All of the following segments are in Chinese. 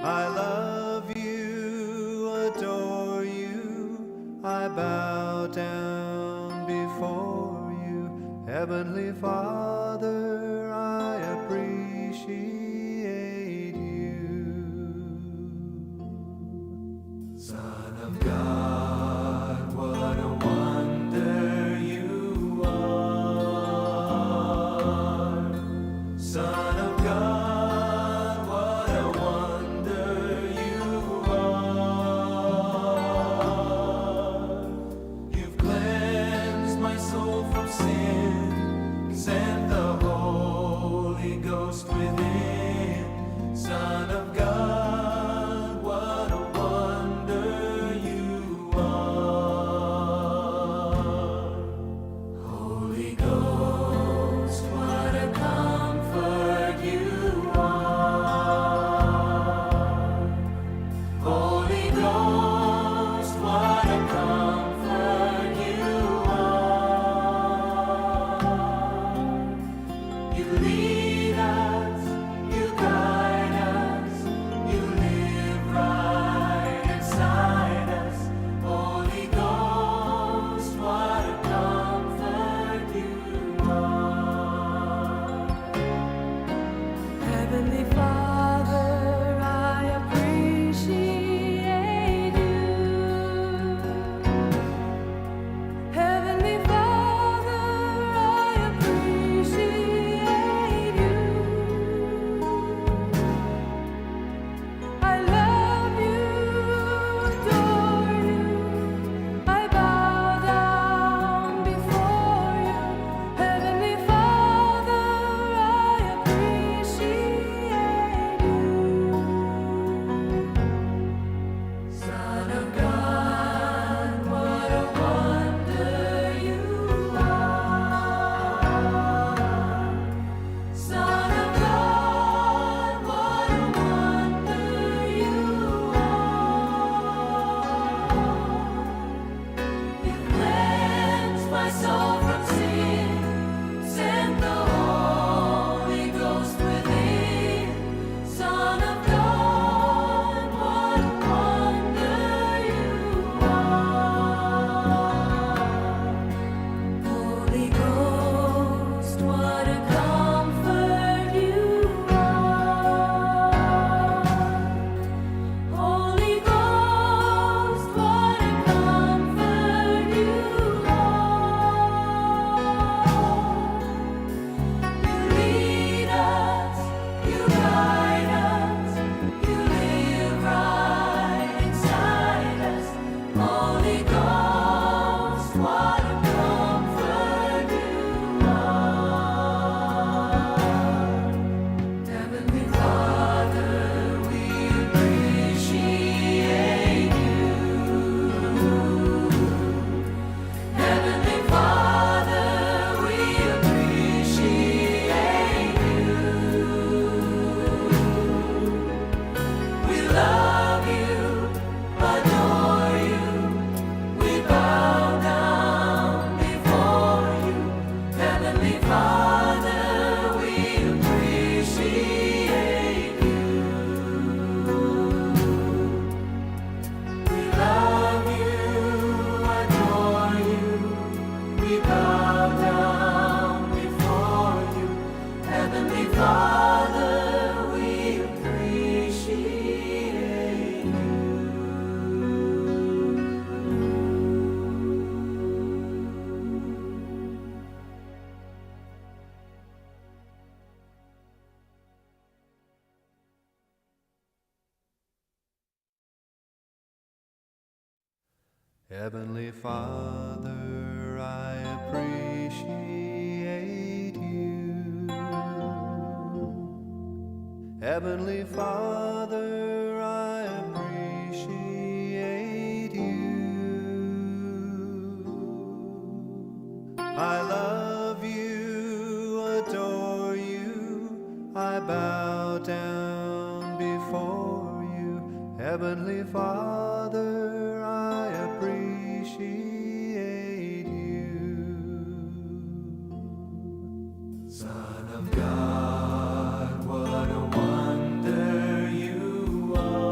I love you, adore you, I bow down before you. Heavenly Father, I appreciate you. Son of God, what a wonder you are. Son of God, what a wonder you are. You've cleansed my soul from sin, sent the Holy Ghost within. Son of God, what a wonder you are. Holy Ghost, what a comfort you are. Holy Ghost, what a comfort you are. You lead us, you guide us, you live right inside us. Holy Ghost, what a comfort you are. Heavenly Father, I appreciate you. Heavenly Father, I appreciate you. I love you, adore you. I bow down before you. Heavenly Father, I appreciate you. Son of God, what a wonder you are. Son of God, what a wonder you are. You cleansed my soul from sin, sent the Holy Ghost within. Son of God, what a wonder you are. Holy Ghost, what a comfort you are. Holy Ghost, what a comfort you are. You lead us, you guide us, you live right inside us. Holy Ghost, what a comfort you are. Heavenly Father, we appreciate you. Heavenly Father, we appreciate you. We love you, adore you. We bow down before you. Heavenly Father, we appreciate you. We love you, adore you. We bow down before you. Heavenly Father, we appreciate you. Heavenly Father, I appreciate you. Heavenly Father, I appreciate you. I love you, adore you, I bow down before you. Heavenly Father, I appreciate you. Son of God, what a wonder you are.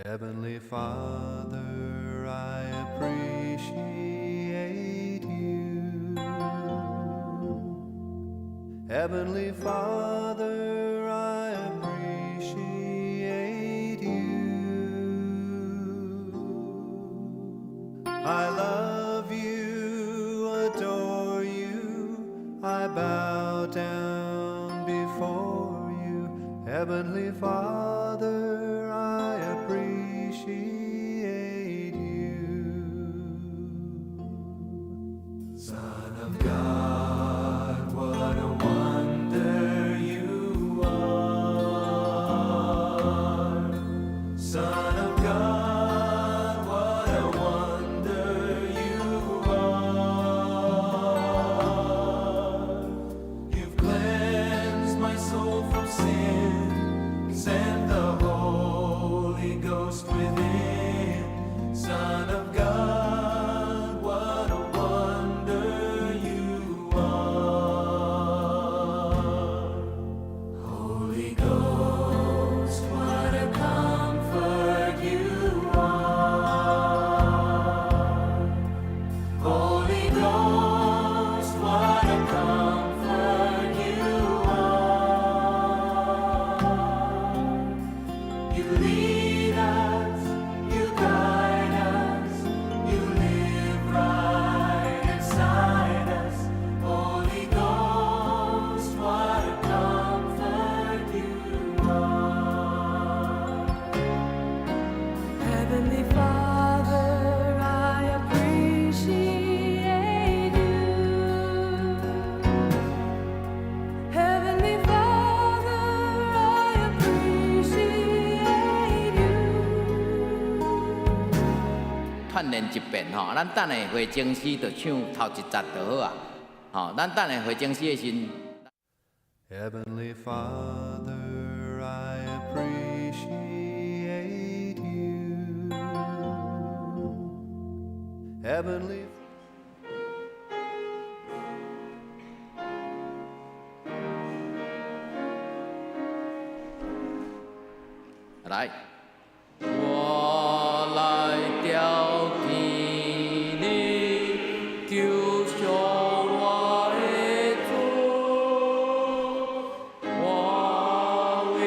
Heavenly Father, I appreciate you. Heavenly Father, I appreciate you. I love you, adore you, I bow down before you. Heavenly Father, I appreciate you. Son of God, what a wonder you are. Son of God, what a wonder you are. You've cleansed my soul from sin, sent the Holy Ghost within. Son of God, what a wonder you are. Holy Ghost, What a comfort you are. Holy Ghost, what a comfort you are. You lead us, you guide us, you live right inside us. Holy Ghost, what a comfort you are. Heavenly Father, I appreciate you. Heavenly Father, I appreciate you. 串联一遍吼，咱等下会精师就唱头一节就好啊。吼，咱等下会精师的时阵。 Heavenly Father, I appreciate you. Heavenly来，我来调见你，救赎我的主，我为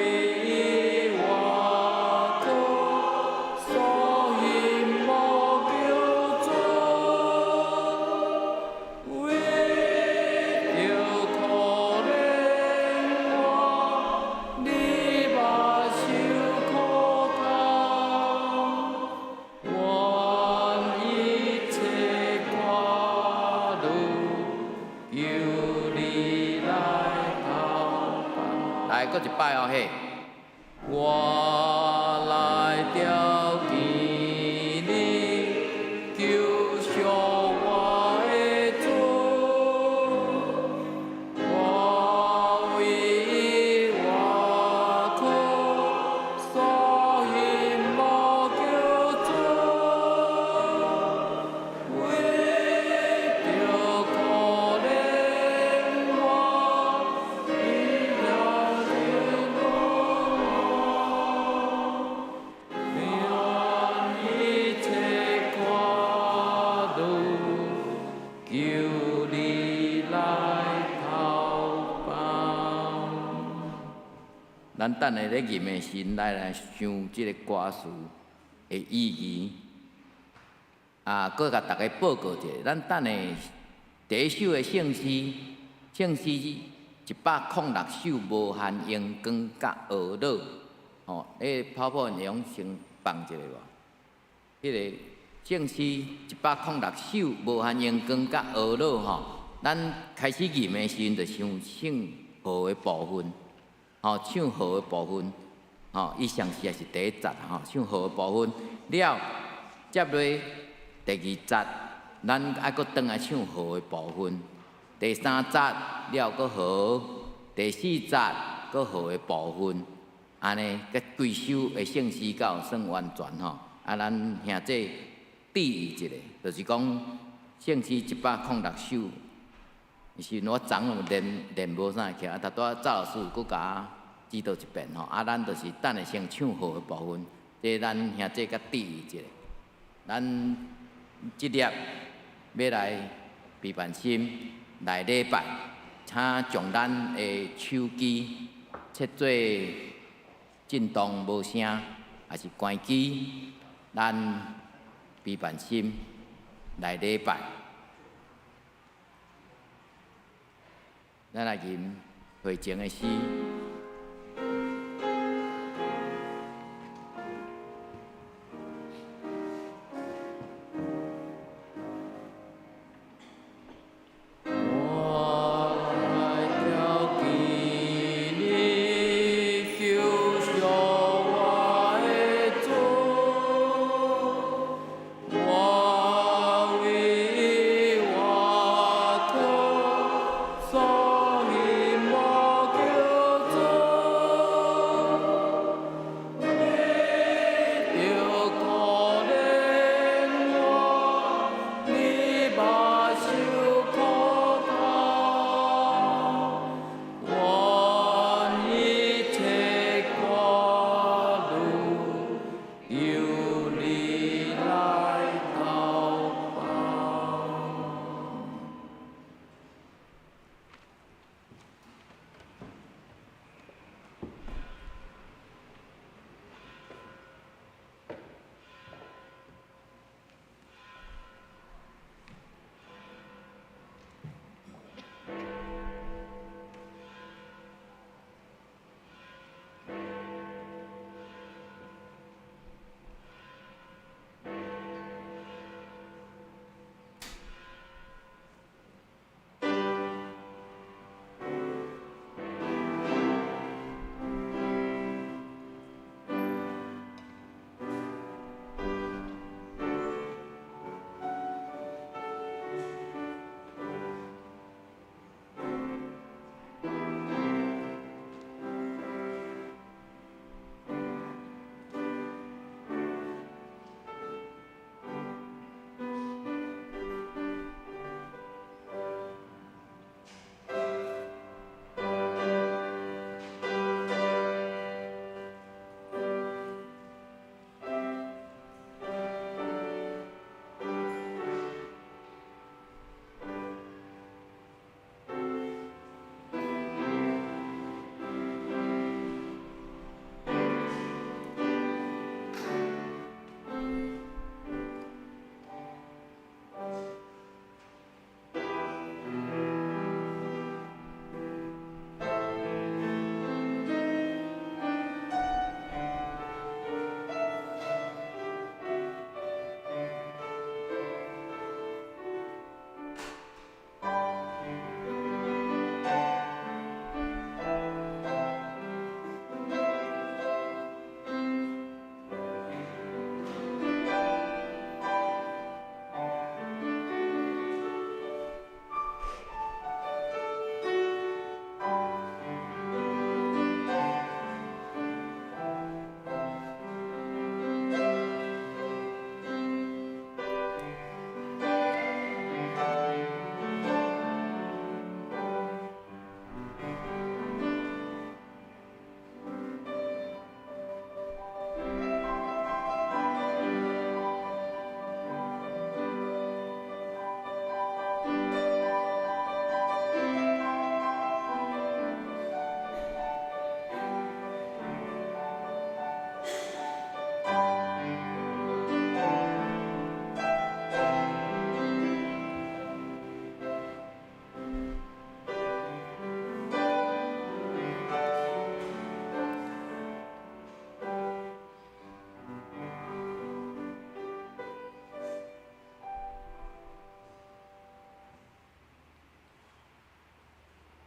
我主，所以无救主，为着可怜我，你把受苦痛，愿一切挂虑，由你来投放。来，搁一摆哦嘿，我来调见你，救赎我的主。我为我苦，所以无救主，为着可怜我，你要怜我，愿一切挂虑，由你来投放。咱等下咧吟的时，来想即个歌词的意义。搁甲大家报告一下，咱等下第一首的圣诗106首，无限阳光甲学老。吼，跑跑内容先放一下无？迄个圣诗106首，无限阳光甲学老吼，咱开始吟的时阵，就想唱和的部分。吼，唱和的部分，吼，伊上时也是第一节吼，唱和的部分了，接落第二节，咱爱搁转来唱和的部分，第三节了搁和，第四节搁和的部分，安尼甲规首的圣诗到算完全吼。啊，咱兄弟比喻一下，就是讲圣诗106首。是我昨有练无啥起，啊，拄仔赵老师佫甲我指导一遍吼，啊，咱就是等下先唱好的部分，这咱兄弟甲注意一下，咱即粒要来陪伴心来礼拜，请将咱的手机切做震动无声，还是关机，咱陪伴心来礼拜。咱来吟会前的诗。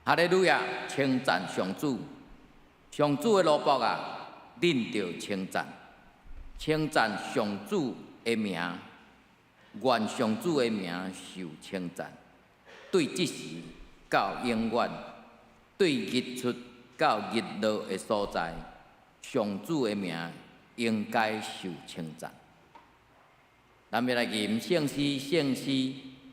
哈利路亚，称赞上主，上主的奴仆啊，恁着称赞，称赞上主的名，愿上主的名受称赞。对即时到永远，对日出到日落的所在，上主的名应该受称赞。咱要来吟圣诗，圣诗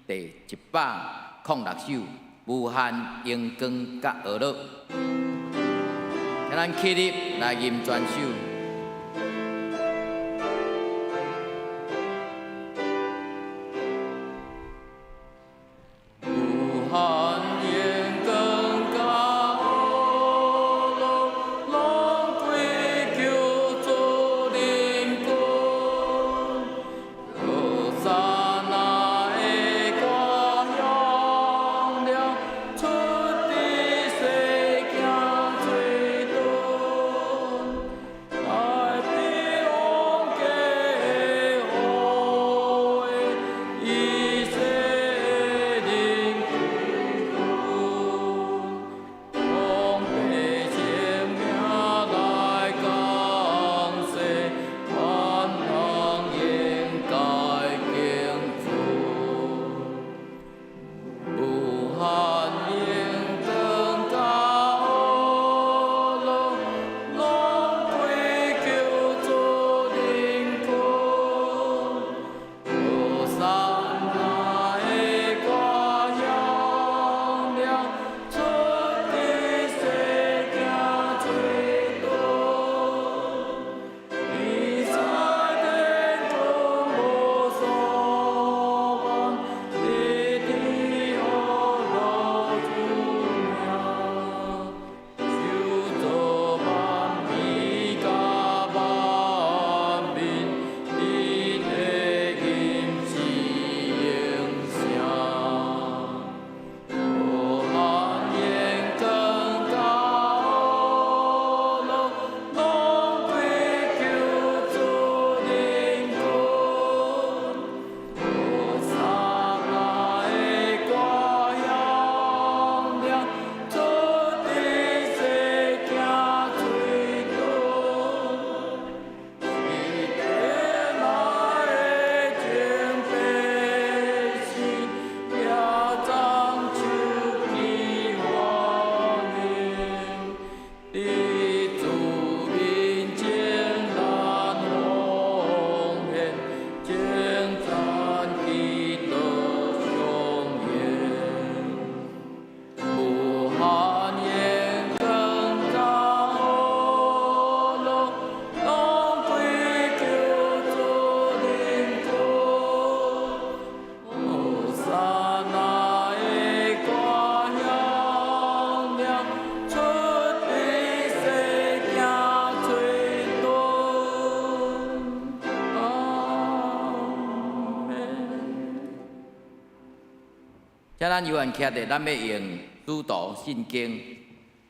第106首。无限阳光甲娱乐，咱起立来吟全首。遮咱有缘徛伫，咱要用主导圣经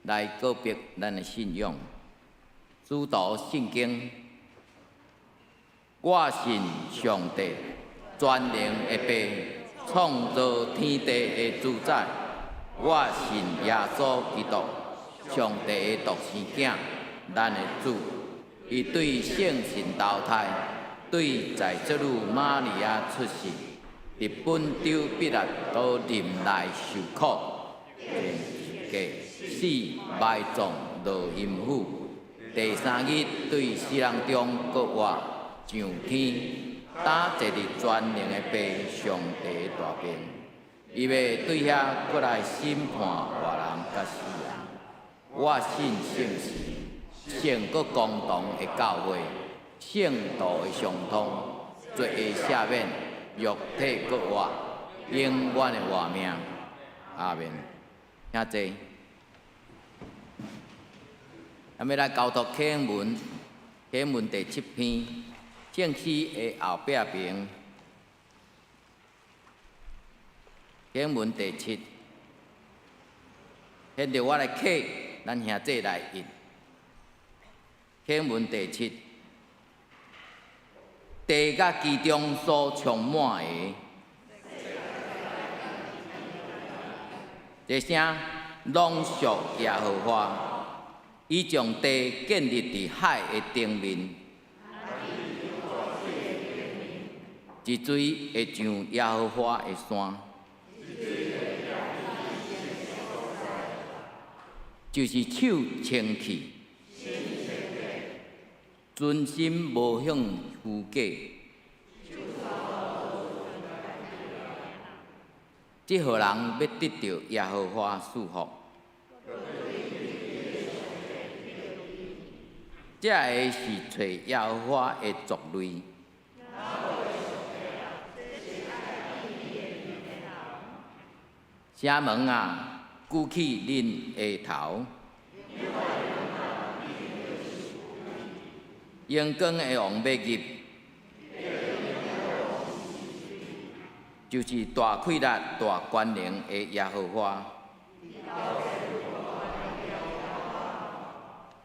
来告别咱的信仰。主导圣经，我信上帝，全能的爸，创造天地的主宰。我信耶稣基督，上帝的独生囝，咱的主。伊对圣神投胎，对在这女玛利亚出世，伫本州彼拉多任内受苦，计死埋葬落阴府。第三日对死人中搁活上天，打坐伫全能的爸上帝的大边。伊要对遐搁来审判活人甲死人。我信圣事，圣搁公堂的教会，圣道的相通，罪的赦免，肉体搁活，永远的活命。阿免，请坐。咱要来交读启文，启文第7篇，圣诗的后壁边。启文第7，现着我来启，咱兄弟来译。启文第7，地甲其中所充满的，这声拢属耶和华。伊将地建立伫海的顶面，一水会上耶和华的山。就是手清气，存心无向虚假。这号人要得到耶和华祝福。这个是找耶和华的族类。城门啊，举起恁的头；阳光的王要入，就是大气力、大权能的耶和华。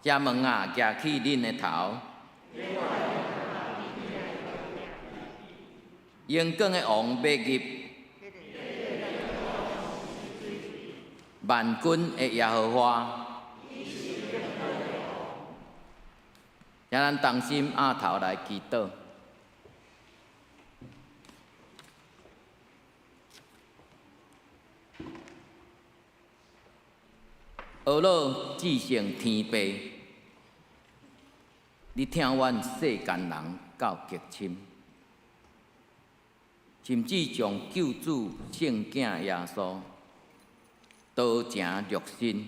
城门啊，举起恁的头；阳光的王要入。万军的耶和华，请咱同心压头来祈祷。阿老至圣天父，你听阮世间人到极深，甚至将救主圣囝耶稣。刀成肉身，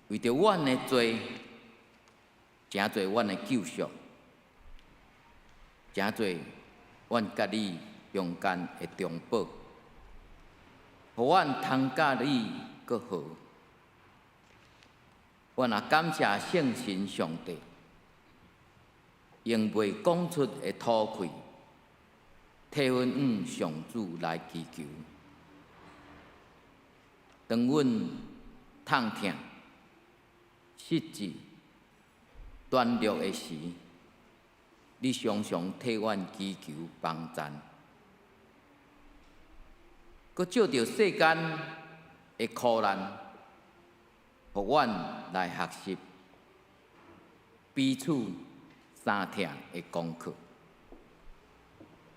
为着阮的罪，成做阮的救赎，成做阮甲你中间的中保，互阮通甲你搁好。阮也感谢圣神上帝，用未讲出的吐气，替阮上主来祈求。当阮痛痛、失志、断裂的时，你常常替阮祈求帮赞，佮照着世间的苦难，互阮来学习彼此相疼的功课。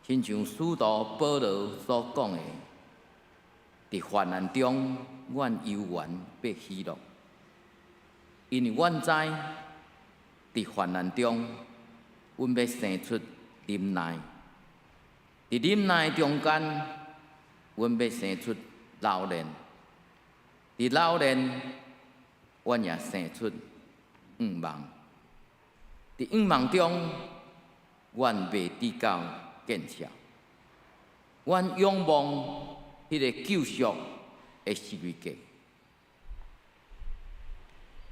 亲像使徒保罗所讲的。伫患难中，阮犹原要喜乐，因为阮知，伫患难中，阮要生出忍耐；伫忍耐中间，阮要生出老练；伫老练，阮也生出愿望；伫愿望中，阮袂抵到见效；阮仰望。迄个救赎的时节，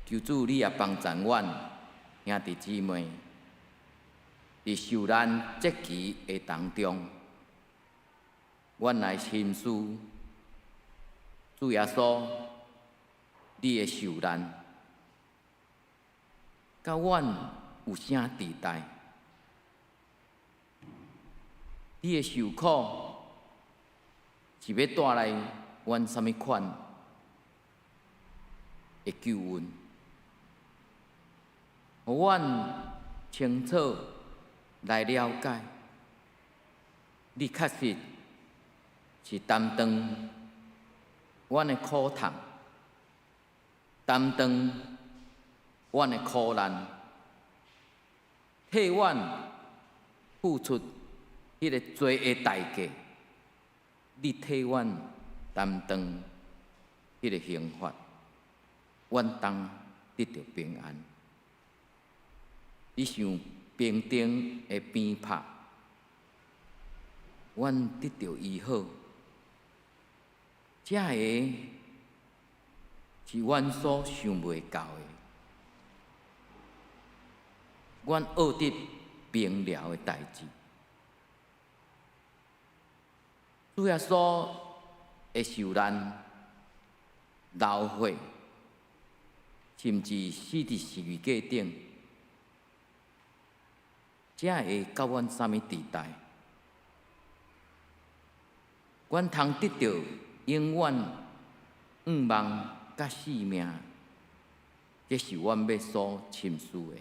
求主你也帮助阮兄弟姊妹，伫受难节期的当中，阮来深思主耶稣，你的受难，甲阮有啥地带？你的受苦是要带来阮什么款的救恩？互阮清楚来了解，你确实是担当阮的苦痛，担当阮的苦难，替阮付出迄个罪的代价。你替阮担当迄个刑罚，阮当得到平安。你像兵丁的鞭拍，阮得到医好。这个是阮所想袂到的，阮学得明了的代志。主耶稣的受难、流血，甚至死伫十字架顶，这会甲阮啥物地带？阮通得到永远毋忘甲生命，这是阮要所深思的。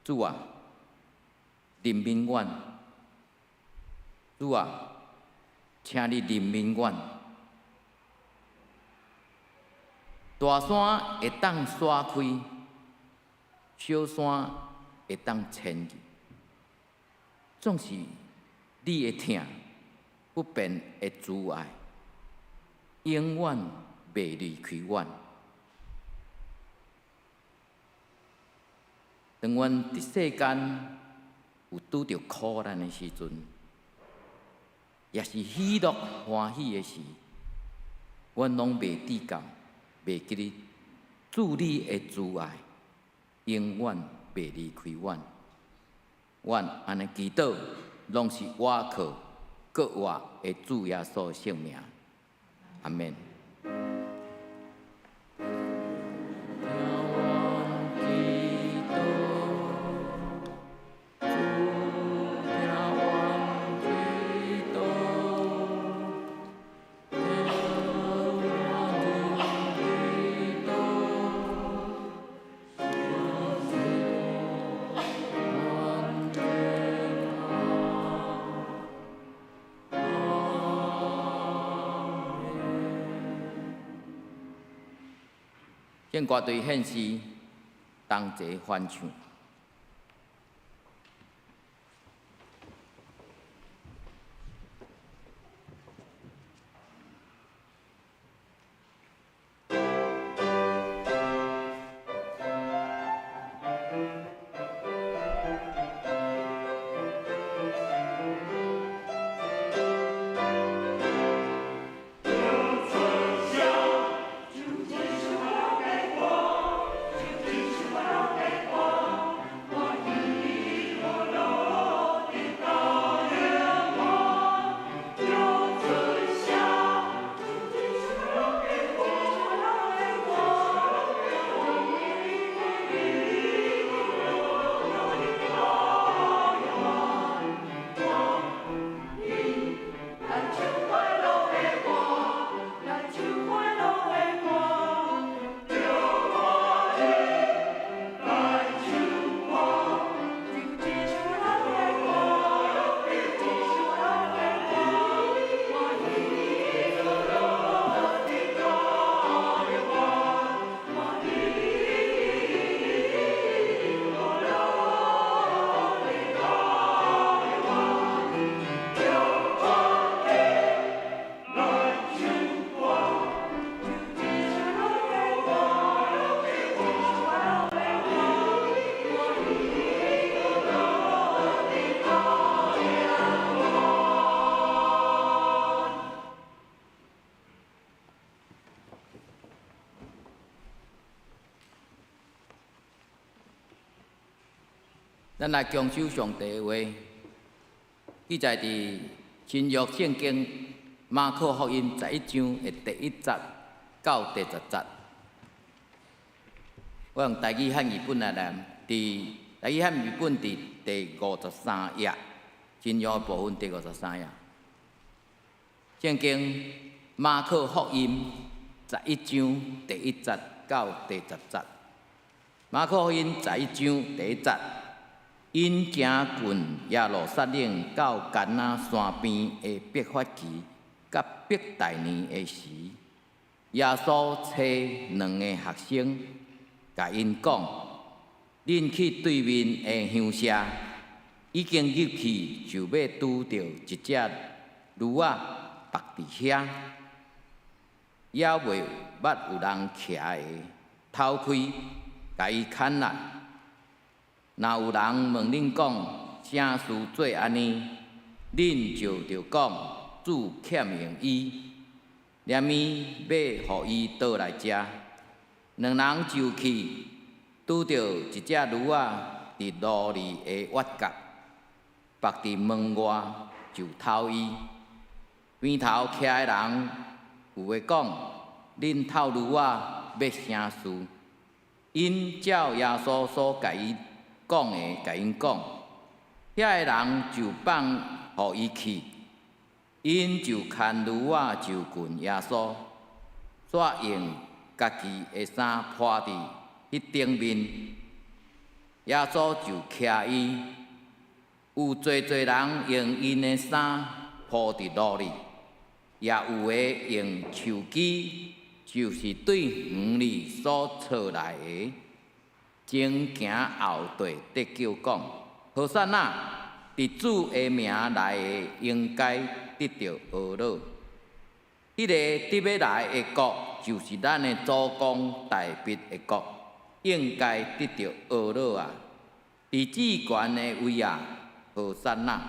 主啊，怜悯阮！主啊，请你怜悯阮。大山会当刷开，小山会当迁移，总是你的疼，不变的阻碍，永远袂离开阮。当阮伫世间有拄着苦难的时阵，也是喜乐欢喜的时，阮拢袂记到，袂记哩主你的阻碍，永远袂离开阮。阮安尼祈祷，拢是倚靠各活的主耶稣的性命。阿免。献歌队献诗，同齐翻唱。咱来强守上帝的话，记载伫新约圣经马可福音11章的第1节到第10节。我用台语汉语本来念，台语汉语本伫第53页，真要部分第53页。圣经马可福音11章第1节到第10节。马可福音11章第1节，因行近耶路撒冷到橄榄山边的伯法期，甲伯大尼的时，耶稣找2个学生，甲因讲：恁去对面的乡舍，已经入去就要拄着一只驴仔伏伫遐，也袂捌有人骑的，偷开，甲伊牵来。若有人问恁讲啥事做安尼，恁就着讲主欠用伊，念伊要互伊倒来食。2人就去，拄着一只驴仔伫路里的弯角，伏伫门外，就偷伊。边头徛的人有话讲：恁偷驴仔要啥事？因照耶稣所甲伊讲的，甲因讲，遐个人就放互伊去。因就牵驴仔就近耶稣，煞用家己的衫铺伫迄顶面。耶稣就徛伊，有侪人用因的衫铺伫路里，也有的用树枝，就是对园里所找来的。前行后对得救讲：何塞那，伫主的名来的，应该得到呵乐。迄个伫要来的国，就是咱的祖公大卫的国，应该得到呵乐啊！伫至悬的位啊，何塞那。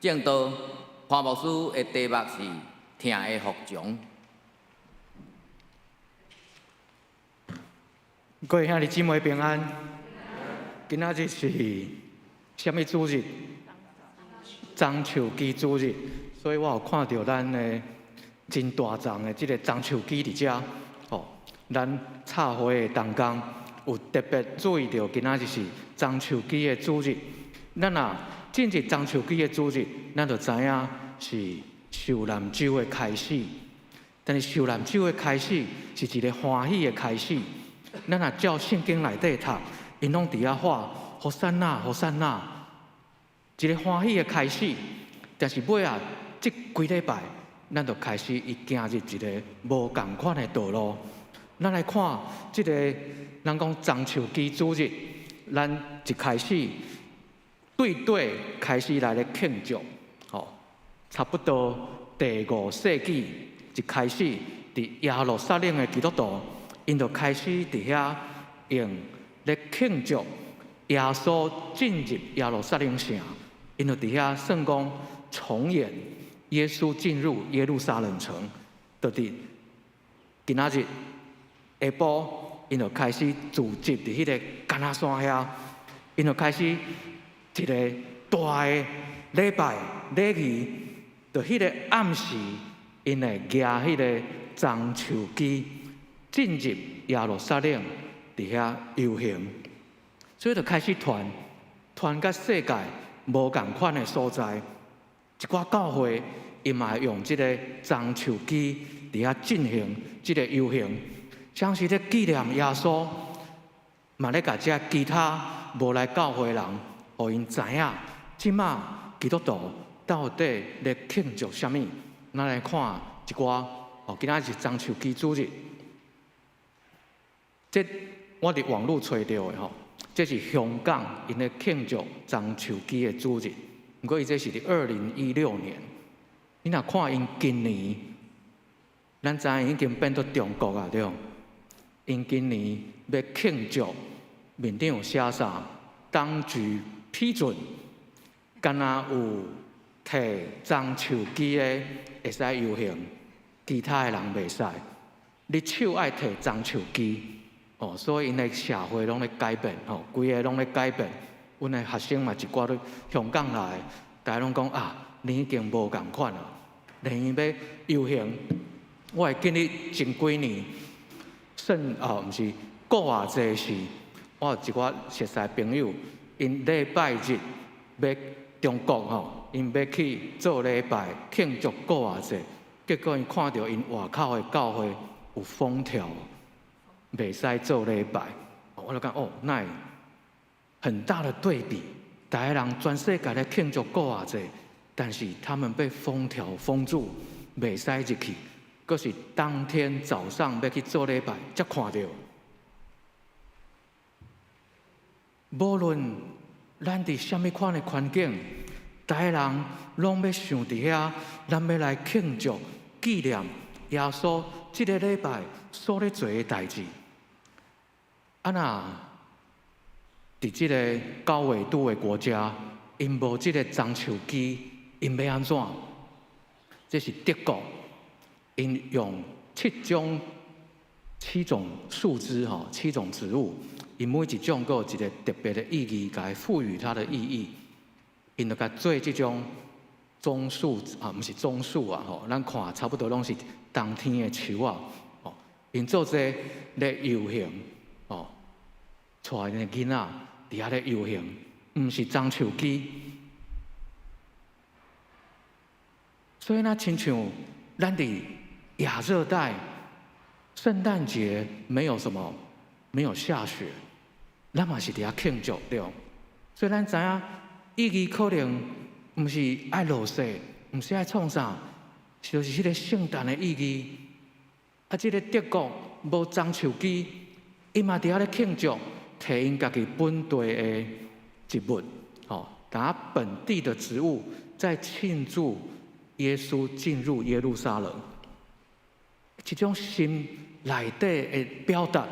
正道，潘牧师的题目是“听的服从”。各位兄弟姊妹平安。今仔日是什么主日？中秋节主日，所以我有看到咱的真大丛的这个中秋节伫遮。哦，咱插花的同工有特别注意到，今仔日是中秋节的主日。咱若进入中秋节的主日，咱就知影是受难周的开始。但是受难周的开始是一个欢喜的开始。咱若照圣经内底读，因拢伫遐喊“和散那，和散那”，一个欢喜的开始。但是尾啊，这几礼拜，咱就开始行入一个无共款的道路。咱来看这个，咱讲中秋节主日，咱一开始。对开始来咧庆祝，差不多第5世纪一开始，伫耶路撒冷的基督徒，因就开始伫遐用咧庆祝耶稣进入耶路撒冷城，因就伫遐算讲重演耶稣进入耶路撒冷城，就伫今仔日下晡，因就开始聚集伫迄个橄榄山遐，因就开始。一个大的礼拜礼仪，就迄个暗时，因会举迄个中秋节进入耶路撒冷，伫遐游行，所以就开始传甲世界无共款的所在。一寡教会伊嘛用即个樟树枝伫遐进行即个游行，像是咧纪念耶稣，嘛咧甲遮其他无来教会人，互因知影，即马基督徒到底咧庆祝啥物？咱来看一寡今仔是樟树枝主日，这我伫网络找到的吼，这是香港因咧庆祝樟树枝的主日。不过伊这是伫2016年，你若看因今年，咱知影已经变做中国啊，对。因今年要庆祝，面顶有写啥？当局批准，敢若有摕樟树枝的会使游行，其他的人袂使。你手爱摕樟树枝，所以因的社会拢咧改变，规个拢咧改变。阮的学生嘛，一寡都香港来，大家拢讲啊，你已经无共款了。连伊要游行，我会记得前几年，毋是国外节时，我有一寡熟识朋友，因礼拜日要中国因要去做礼拜庆祝国外节，结果因看到因外口的教会有封条，袂使做礼拜，我就讲那很大的对比，大家人全世界咧庆祝国外节，但是他们被封条封住，袂使入去。佫是当天早上要去做礼拜，才看到。无论咱伫什么款的环境，大家人拢要想伫遐，咱要来庆祝纪念耶稣即个礼拜所咧做的代志。若伫即个高纬度的国家，因无即个樟树枝，因要安怎？这是德国。因用7种树枝7种植物，因每一种都有一个特别的意义，甲伊赋予它的意义。因就甲做这种棕树毋是棕树咱看差不多拢是冬天的树因做这咧游行带因的囡仔伫遐咧游行，毋是樟树枝。所以那亲像咱伫亚热带，圣诞节没有下雪，咱嘛是伫遐庆祝对。所以咱知影意义可能毋是爱落雪，毋是爱创啥，就是迄个圣诞的意义。即个德国无樟树枝，伊嘛伫遐咧庆祝，摕因家己本地的植物，拿本地的植物，在庆祝耶稣进入耶路撒冷。这种心内底的表达，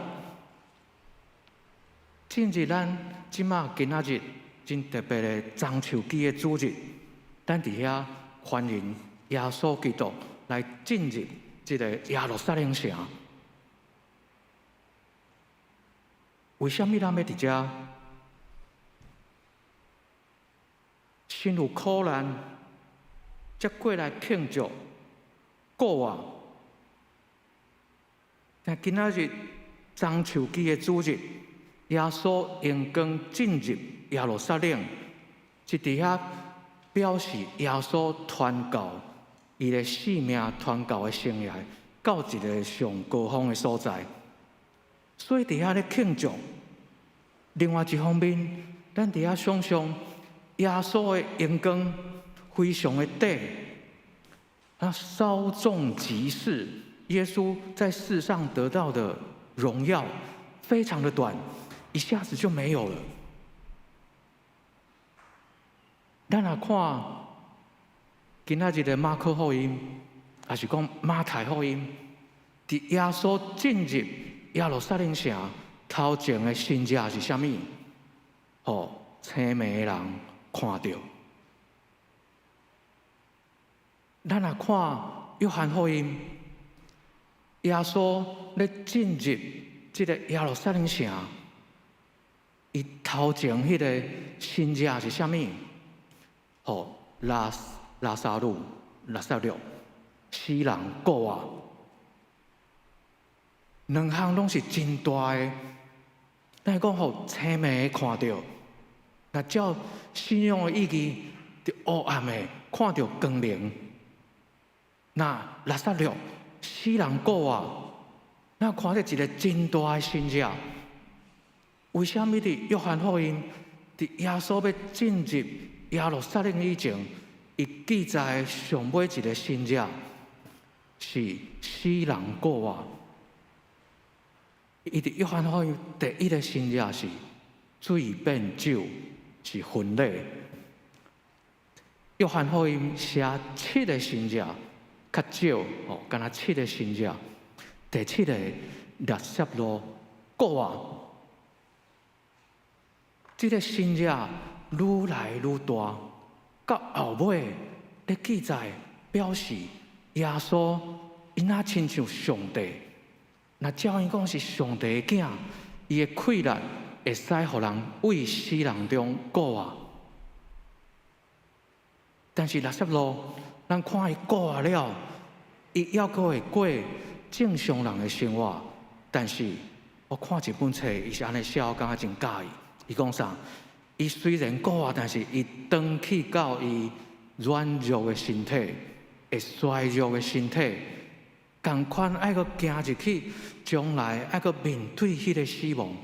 正是咱今仔日真特别的樟树枝的主日，咱伫遐欢迎耶稣基督来进入这个耶路撒冷城。为什么咱要伫遮？心有苦难，才过来庆祝国外。但今仔日樟树枝的主日，耶稣用光进入耶路撒冷，是伫遐表示耶稣传教，伊的使命传教的生涯，到一个上高峰的所在。所以伫遐咧庆祝。另外一方面，咱伫遐想象耶稣的阳光非常的短，稍纵即逝。耶稣在世上得到的荣耀非常的短，一下子就没有了。咱来看今仔日的马可福音，还是讲马太福音，伫耶稣进入耶路撒冷城头前的新者是啥物？青眉的人看到。咱来看约翰福音。耶稣咧进入这个耶路撒冷城，伊头前迄个新者是啥物？拉撒路、死人故啊，两项拢是真大的。咱讲互青眉看到，那照信仰的意义，伫黑暗的看到光明。那拉撒路死人故啊，咱看到一个真大的神迹。为什么伫约翰福音，伫耶稣要进入耶路撒冷以前，伊记载上尾一个神迹是死人故啊？伊伫约翰福音第一个神迹是水变酒，是婚礼。约翰福音写7个神迹，较少敢若7个神迹。第7个列塞路故啊，这个神迹愈来愈大，到后尾咧记载表示耶稣因那亲像上帝。那照因讲是上帝的囝，伊的气力会使互人为死人中过活。但是拉撒路，咱看伊过活了，伊还阁会过正常人的生活。但是我看一本册，伊是安尼写，我感觉真介意。伊讲啥？伊虽然过活，但是伊回去到伊软弱的身体，会衰弱的身体。同款爱阁行入去，将来爱阁面对迄个死亡。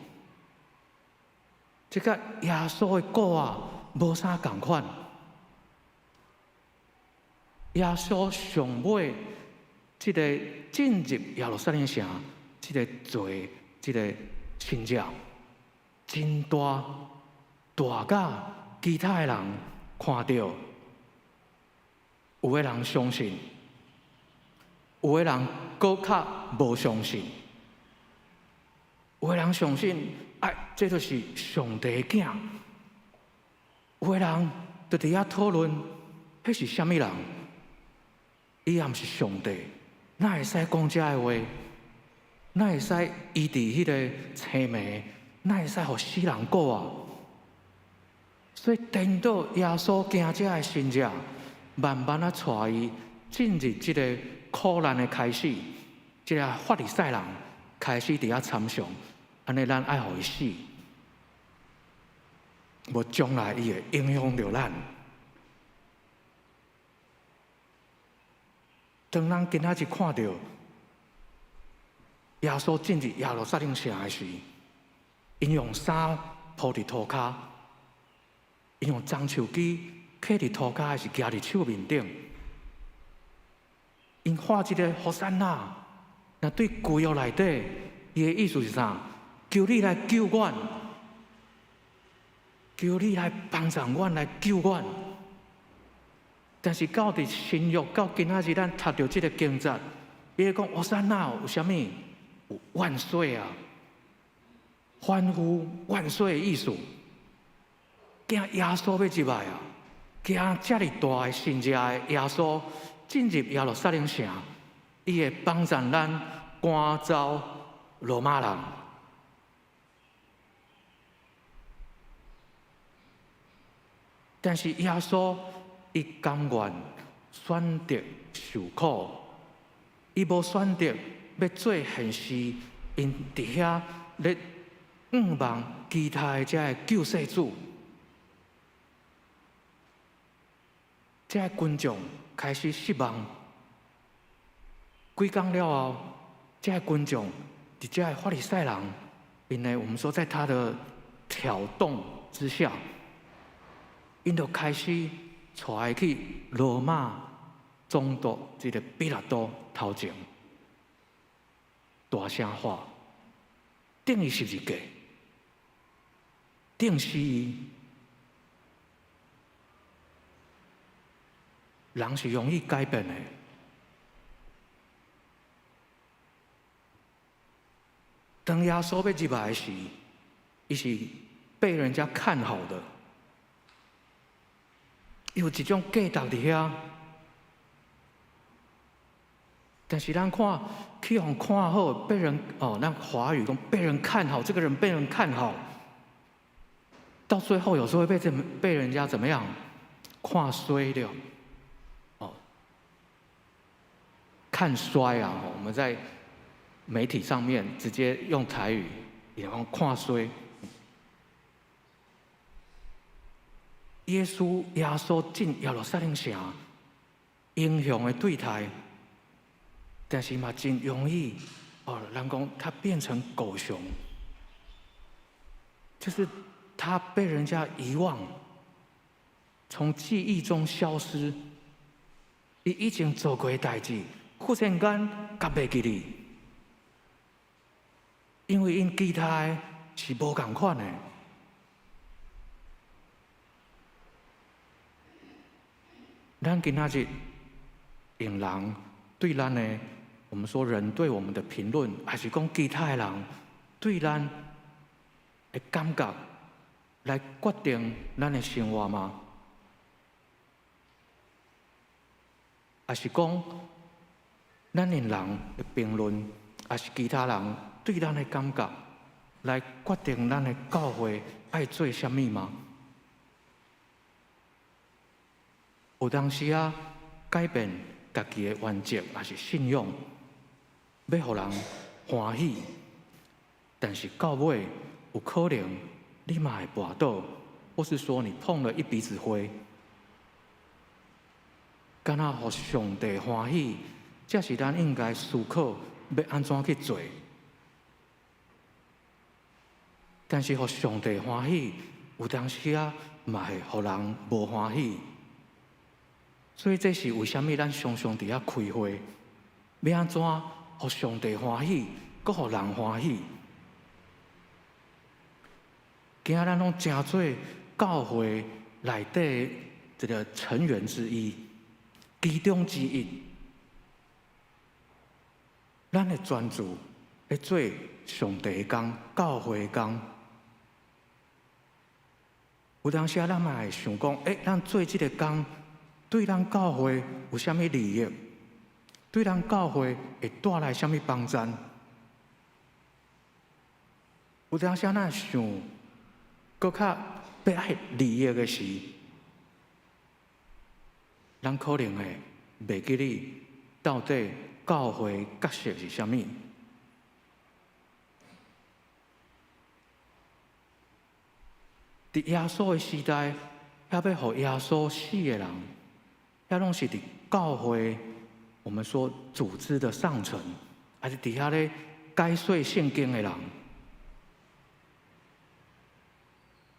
这个耶稣的故啊，无啥同款。耶稣上尾，这个进入耶路撒冷城，这个罪，这个神迹，真大，大甲其他的人看到，有的人相信。有的人搁较无相信，有的人相信，这就是上帝的囝。有的人就伫遐讨论，迄是虾米人？伊也毋是上帝，哪会使讲遮个话？哪会使医治迄个青梅？哪会使互死人过啊？所以颠倒耶稣行遮个神迹，慢慢啊带伊进入即个苦难的开始，即个法利赛人开始伫遐参详，安尼咱爱互伊死，无将来伊会影响着咱。当咱今仔日看到耶稣进入耶路撒冷城的时，因用衫铺伫涂骹，因用棕树枝刻伫涂骹，还是夹伫手面顶。因画一个和散那，那对旧约内底，伊的意思是啥？求你来救阮，求你来帮助阮，来救阮。但是到伫新约到今仔日，咱读到这个经节，伊咧讲和散那有啥物？有万岁啊！欢呼万岁的意思，惊耶稣要入来啊！惊遮尔大的神迹的耶稣。进入耶路撒冷城，伊会帮助咱赶走罗马人。但是耶稣伊甘愿选择受苦，伊无选择要做现实，因伫遐咧望其他的遮个救世主，遮个群众。开始失望，几天了后，这群众，伫这法利赛人，因为我们说在他的挑动之下，因就开始带去罗马总督这个比拉多头前，大声喊，定伊十字架，定死伊。人是容易改变的。当耶稣要入来时，伊是被人家看好的，有一种价值伫遐。但是咱看，去互看好，被人咱华语讲被人看好，这个人被人看好，到最后有时候会被人家怎么样看衰了。看衰啊！我们在媒体上面直接用台语，也讲看衰。耶稣进耶路撒冷城，英雄的对待，但是嘛真容易人讲他变成狗熊，就是他被人家遗忘，从记忆中消失。伊以前做过的代志，忽然间甲袂记哩，因为因其他的是无共款的。咱今仔日用人对咱的，我们说人对我们的评论，还是讲其他的人对咱的感觉，来决定咱的生活吗？还是讲咱的人的评论，还是其他人对咱的感觉，来决定咱的教会爱做什么吗？有当时改变家己的原则，还是信仰，要互人欢喜，但是到尾有可能你嘛会跌倒，或是说你碰了一鼻子灰。敢若互上帝欢喜，这是咱应该思考要安怎去做。但是互上帝欢喜，有当时嘛会互人无欢喜。所以这是为什么咱常常伫遐开会，要安怎互上帝欢喜，搁互人欢喜？今仔咱拢真做教会内底这个成员之一。其中之一，咱的专注要做上帝的工、教会的工。有当时咱嘛会想讲，咱做这个工，对咱教会有啥物利益？对咱教会会带来啥物帮助？有当时咱想，搁较要爱利益的是。咱可能会袂记哩，到底教会角色是啥物？伫耶稣的时代，要互耶稣死的人，遐拢是伫教会，我们说组织的上层，还是伫遐咧解说圣经的人。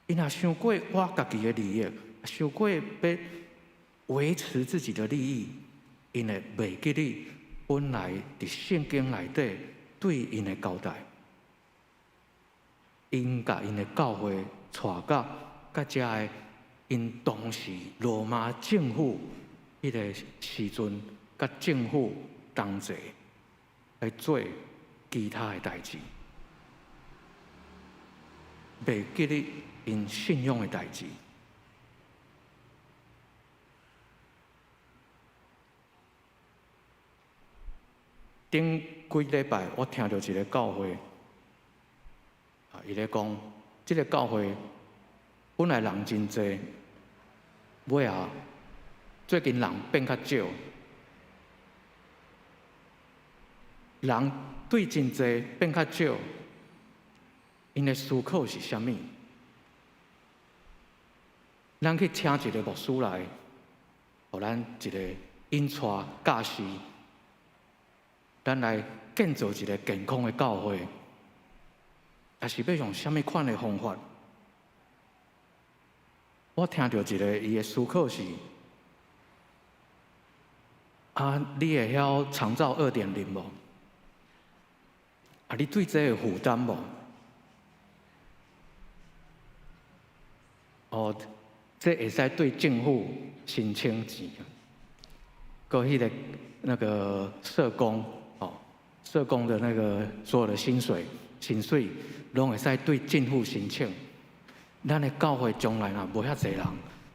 因若想过我家己的利益，想过要维持自己的利益，因会袂记哩本来伫圣经内底对因的交代，因甲因的教会带到甲遮的因当时罗马政府迄个时阵，甲政府同齐来做其他的代志，袂记哩因信仰的代志。顶几礼拜，我听到一个教会，伊咧讲，这个教会本来人真济，尾最近人变较少，人对真济变较少，因的思考是啥物？咱去请一个牧师来，互咱一个引带教师。咱来建造一个健康的教会，也是要用什么款的方法？我听到一个伊的思考是：你会晓长照2.0无？你对这有负担无？这会使对政府申请钱，搁迄那个社工。社工的那个所有的薪水，拢会使对政府申请。咱的教会将来无遐侪人，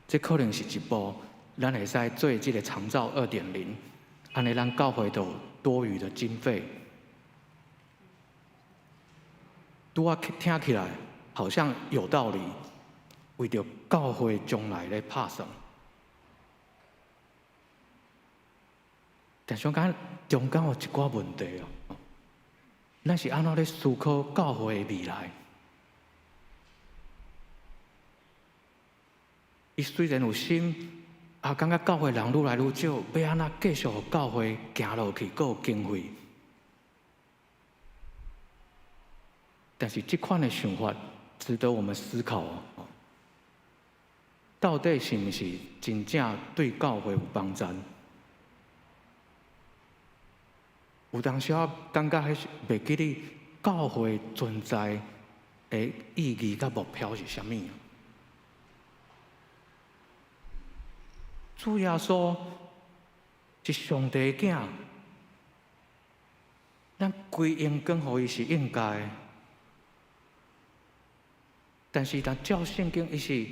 这可能是一步，咱会使做这个长照2.0，安尼咱教会都有多余的经费。拄啊听起来好像有道理，为着教会将来咧拍算。但是讲中间有一寡问题咱是安怎咧思考教会的未来？伊虽然有心，感觉教会人愈来愈少，要安怎继续互教会行落去，阁有经费。但是这款的想法值得我们思考哦。到底是毋是真正对教会有帮助？有当时我感觉迄是袂记哩，教会存在的意义甲目标是啥物？主耶稣是上帝的囝，咱归荣光互伊是应该的。但是，当照圣经，伊是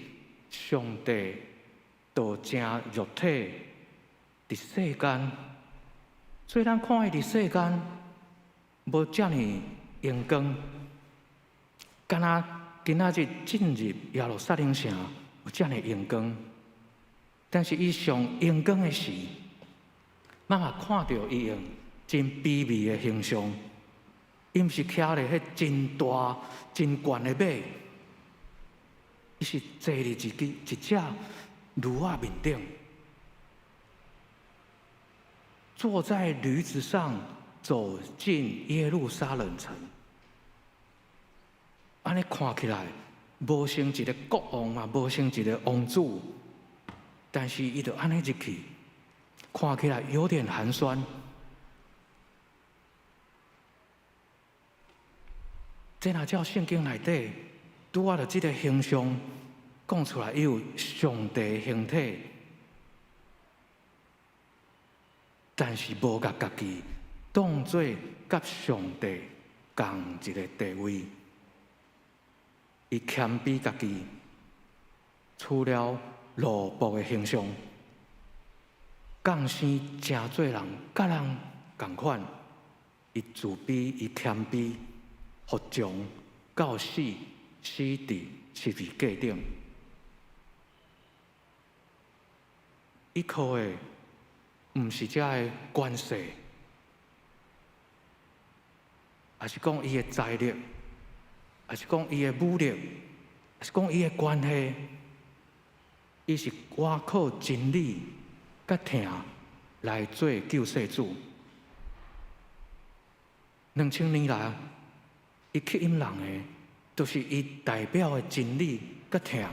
上帝道成肉体伫世间，所以咱看伊伫世间无遮尔荣光，敢若今仔日进入耶路撒冷城有遮尔荣光。但是伊上荣光的时，咱也看到伊用真卑微的形象，伊毋是徛咧迄真大、真悬的马。伊是坐伫一只驴仔面顶，坐在驴子上走进耶路撒冷城。安尼看起来，无像一个国王嘛，无像一个王子，但是伊就安尼入去，看起来有点寒酸。这若照圣经内底。拄仔着即个形象讲出来，伊有上帝的形体，但是无甲家己当作甲上帝同一个地位，伊谦卑家己，除了奴仆的形象，降生真做人，甲人同款，伊自卑，伊谦卑，服从到死。死伫十字架顶，伊靠的毋是遮个关系，还是讲伊的财力，还是讲伊的武力，还是讲伊的关系，伊是我靠真理甲疼来做救世主。2000年来，伊吸引人的。就是伊代表的真理甲疼，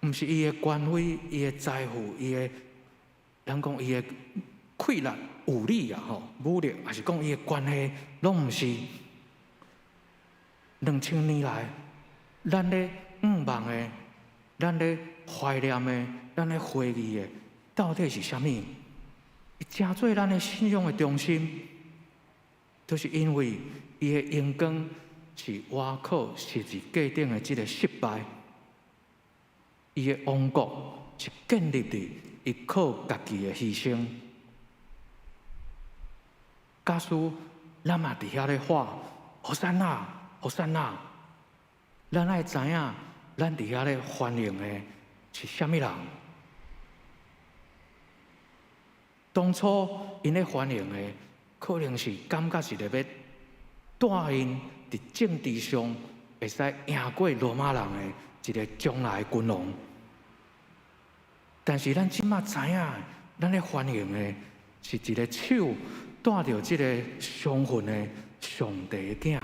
毋是伊的官威、伊的财富、伊的，人讲伊的气力、武力啊，武力，还是讲伊的关系，拢毋是。2000年来，咱咧望的、咱咧怀念的、咱咧回忆的，到底是啥物？伊真做咱的信仰的中心，就是因为。伊的荣光是倚靠十字架顶的即个失败，伊的王国是建立伫伊靠家己的牺牲。假使咱嘛伫遐咧喊何塞纳，何塞纳，咱爱知影，咱伫遐咧欢迎的是啥物人？当初因咧欢迎的，可能是感觉是咧要。带因伫政治上会使赢过罗马人的一个将来的君王，但是咱即马知影，咱咧欢迎的是一个手带着即个双份的上帝的囝。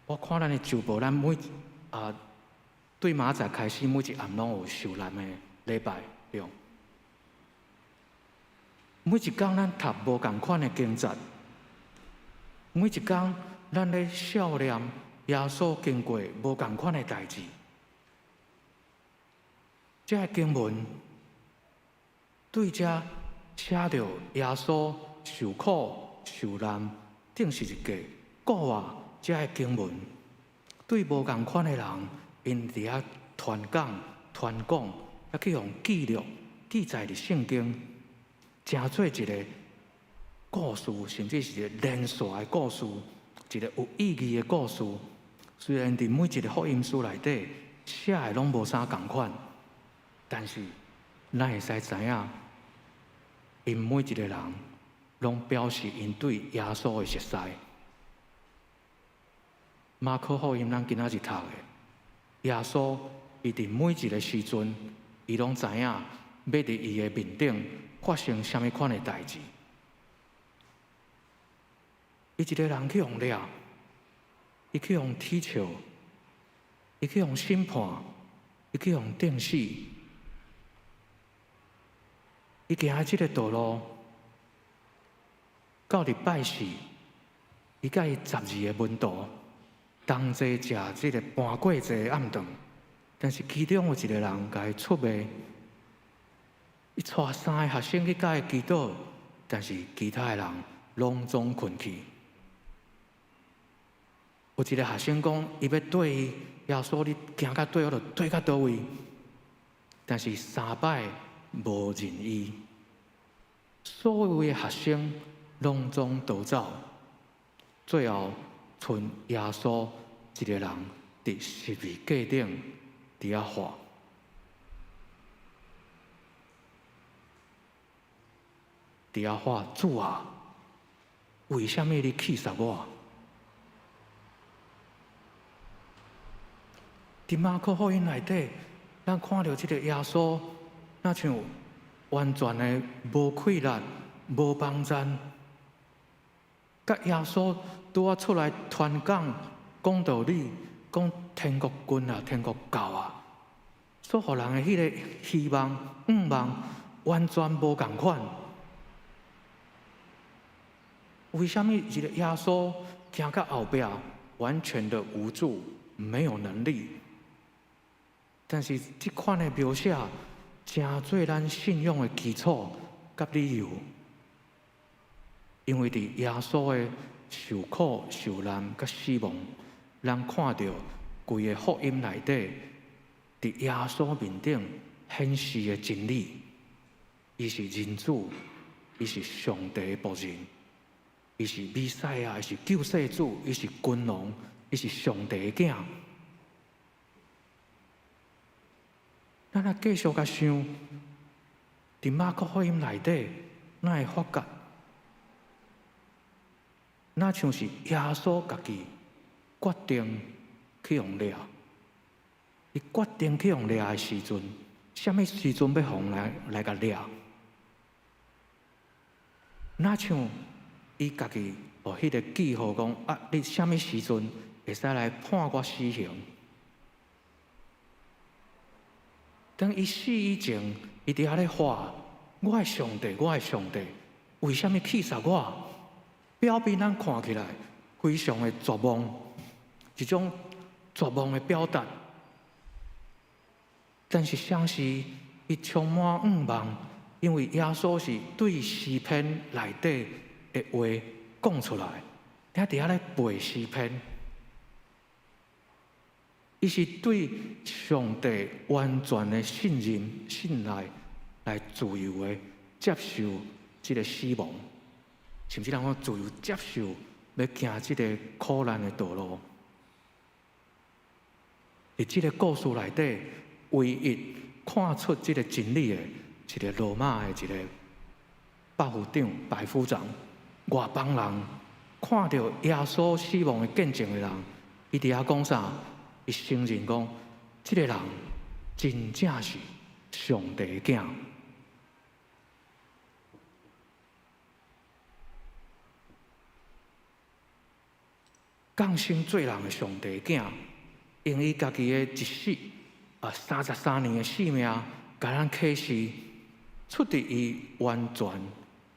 我看咱的旧报，咱对明仔载开始，每一暗拢有受难的礼拜用。每一天咱读无同款的经节，每一天咱咧少念耶稣经过无同款的代志。这个经文对这写着耶稣受苦受难顶十字架，古话这个经文对无同款的人，因伫遐传讲、也去用记录记载伫圣经。成做一个故事，甚至是一个连续的故事，一个有意义的故事。虽然伫每一个福音书内底写的拢无啥同款，但是咱会使知影，因每一个人拢表示因对耶稣的熟悉。马可福音咱今仔日读的，耶稣伊伫每一个时阵，伊拢知影要伫伊的面顶发生什么款的代志。伊一个人去用掠，伊去用踢笑，伊去用审判，伊去用定死，伊行的即个道路，到礼拜四，伊甲伊12个门徒同齐食即个半过节的暗顿，但是其中有一个人甲伊出卖，伊带3个学生去甲伊祈祷，但是其他的人拢总困去。有一个学生讲，伊要对伊耶稣，你行到对，我就对到倒位。但是3摆无人意，所有的学生拢总逃走，最后剩耶稣一个人伫十字架顶伫遐活。伫遐活，主啊，为什么你气杀我？伫马可福音内底，咱看到即个耶稣，那像完全的无气力、无帮赞。甲耶稣拄啊出来传讲、讲道理、讲天国近啊、天国到啊，所互人的迄个希望、愿望，完全无共款。为什么一个耶稣行到后壁，完全的无助，没有能力？但是这款的描写，真做咱信仰的基础甲理由。因为伫耶稣的受苦、受难甲死亡，咱看到规个福音内底，伫耶稣面顶显示的真理，伊是人子，伊是上帝的仆人，伊是弥赛亚，伊是救世主，伊是君王，伊是上帝的囝。咱若继续甲想，伫马可福音内底，咱会发觉，那像是耶稣家己决定去用掠。伊决定去用掠的时阵，什么时阵要互来甲掠？那像伊家己有迄个记号讲啊，你什么时阵会使来判我死刑？当伊死以前，伊伫遐咧话：我的上帝，我的上帝，为什么气杀我？表面咱看起来非常的绝望，一种绝望的表达。但是相是伊充满愿望，因为耶稣是对诗篇内底的话讲出来，他伫遐咧背诗篇。伊是对上帝完全的信任、信赖，来自由的接受这个死亡，甚至人讲自由接受要行这个苦难的道路。伫这个故事内底，唯一看出这个真理的，一个罗马的一个百夫长、百夫长，外邦人看到耶稣死亡的见证的人，伊伫遐讲啥？伊承认讲，这个人真正是上帝的囝。降生做人的上帝的囝，用伊家己的一世33年的性命，甲咱启示出伫伊完全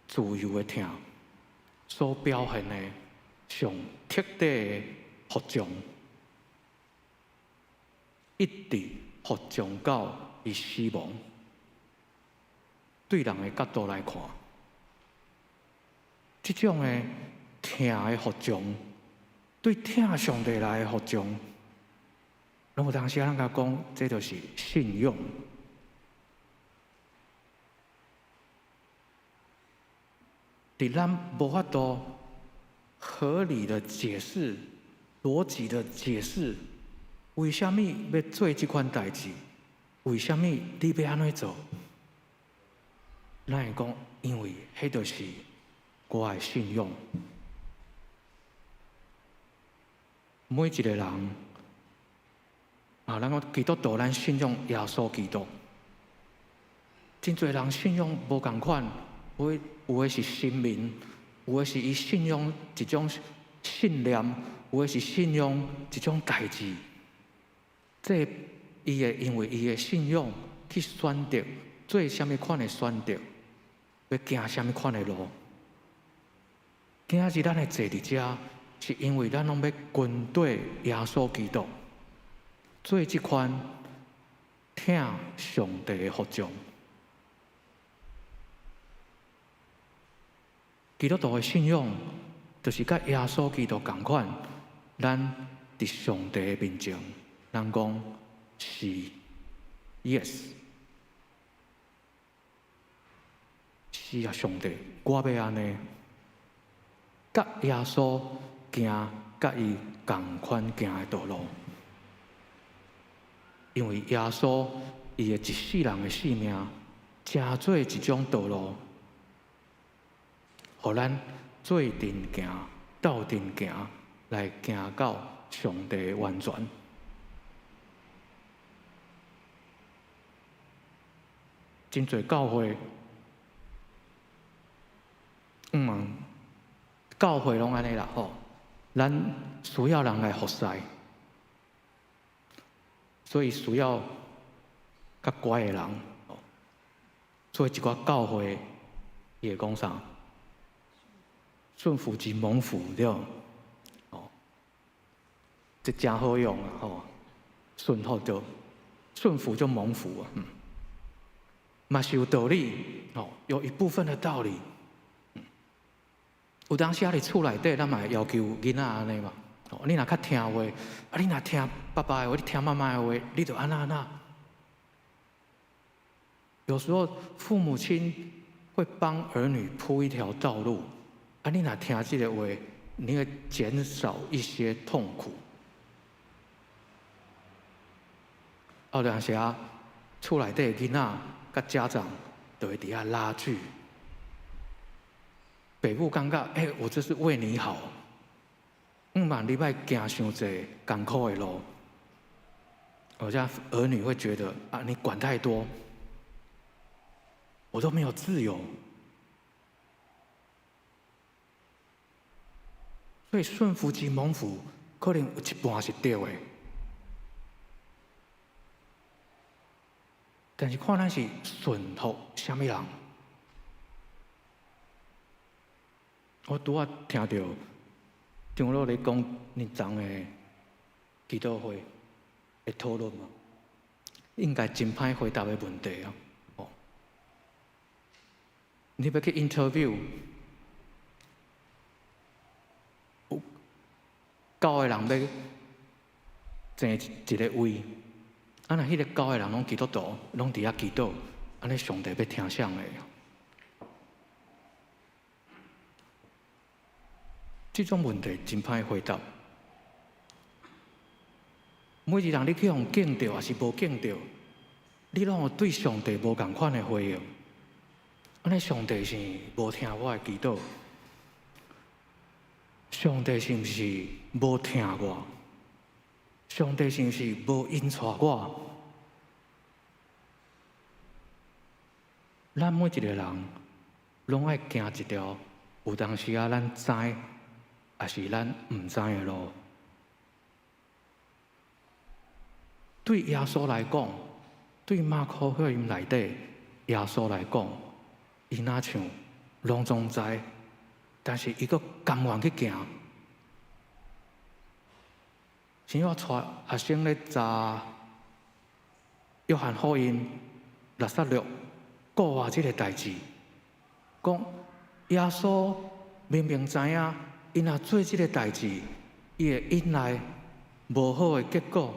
自由的听所表现的上彻底的服从。一直服从到伊死亡。对人的角度来看，这种的听的服从，对听上帝来的服从，那么当时咱甲讲，这就是信用。伫咱无法度合理的解释、逻辑的解释。为什么要做这款代志？为什么你要安怎做？咱会讲，因为迄就是我的信用。每一个人咱讲基督徒，咱信仰耶稣基督。真侪人信仰无共款，有的是神明，有的是伊信仰一种信念，有的是信仰一种代志。这伊会因为伊的信仰去选择做啥物款的选择，要行啥物款的路。今仔日咱会坐伫遮，是因为咱拢要跟对耶稣基督，做即款听上帝的服从。基督徒的信仰，就是甲耶稣基督同款，咱伫上帝的面前，咱讲是 yes， 是啊，上帝，我要安尼，甲耶稣行，甲伊同款行的道路，因为耶稣伊的一世人的性命，真做一种道路。互咱做阵行、斗阵行，来行到上帝的完全。真侪教会，教会拢安尼啦吼，咱需要人来服侍，所以需要较乖的人。所以一寡教会伊会讲啥？顺服即蒙福，对哦，这真好用啊！吼，顺服就蒙福啊，嘛是有道理哦，有一部分的道理。有当时啊，伫厝内底，咱嘛要求囡仔安尼嘛，你若较听话，你若听爸爸的话，你听妈妈的话，你就安那。有时候父母亲会帮儿女铺一条道路。你若听这个话，你会减少一些痛苦。有当时啊，厝内底囡仔甲家长就会伫遐拉锯。爸母感觉，我这是为你好，嘛你莫行伤济艰苦的路。好像儿女会觉得你管太多，我都没有自由。所以顺服即蒙福，可能有一半是对的，但是看咱是顺服什么人。我拄仔听到长老咧讲日常的祈祷会的讨论嘛，应该真歹回答的问题啊！你要去 interview。教的人要争一个位，若迄个教的人拢基督徒，拢伫遐祈祷，安尼上帝要听啥个？这种问题真歹回答。每一个人你去互敬着，还是无敬着，你拢有对上帝无共款的回应。安尼上帝是无听我的祈祷。上帝是毋是无听我？上帝是毋是无引带我？咱每一个人拢爱行一条有当时啊，咱知，还是咱毋知的路。对耶稣来讲，对马可福音内底耶稣来讲，伊若像拢总知。但是伊阁甘愿去行，像我带学生咧查约翰福音66古话即个代志，讲耶稣明明知影，伊若做即个代志，伊会引来无好的结果，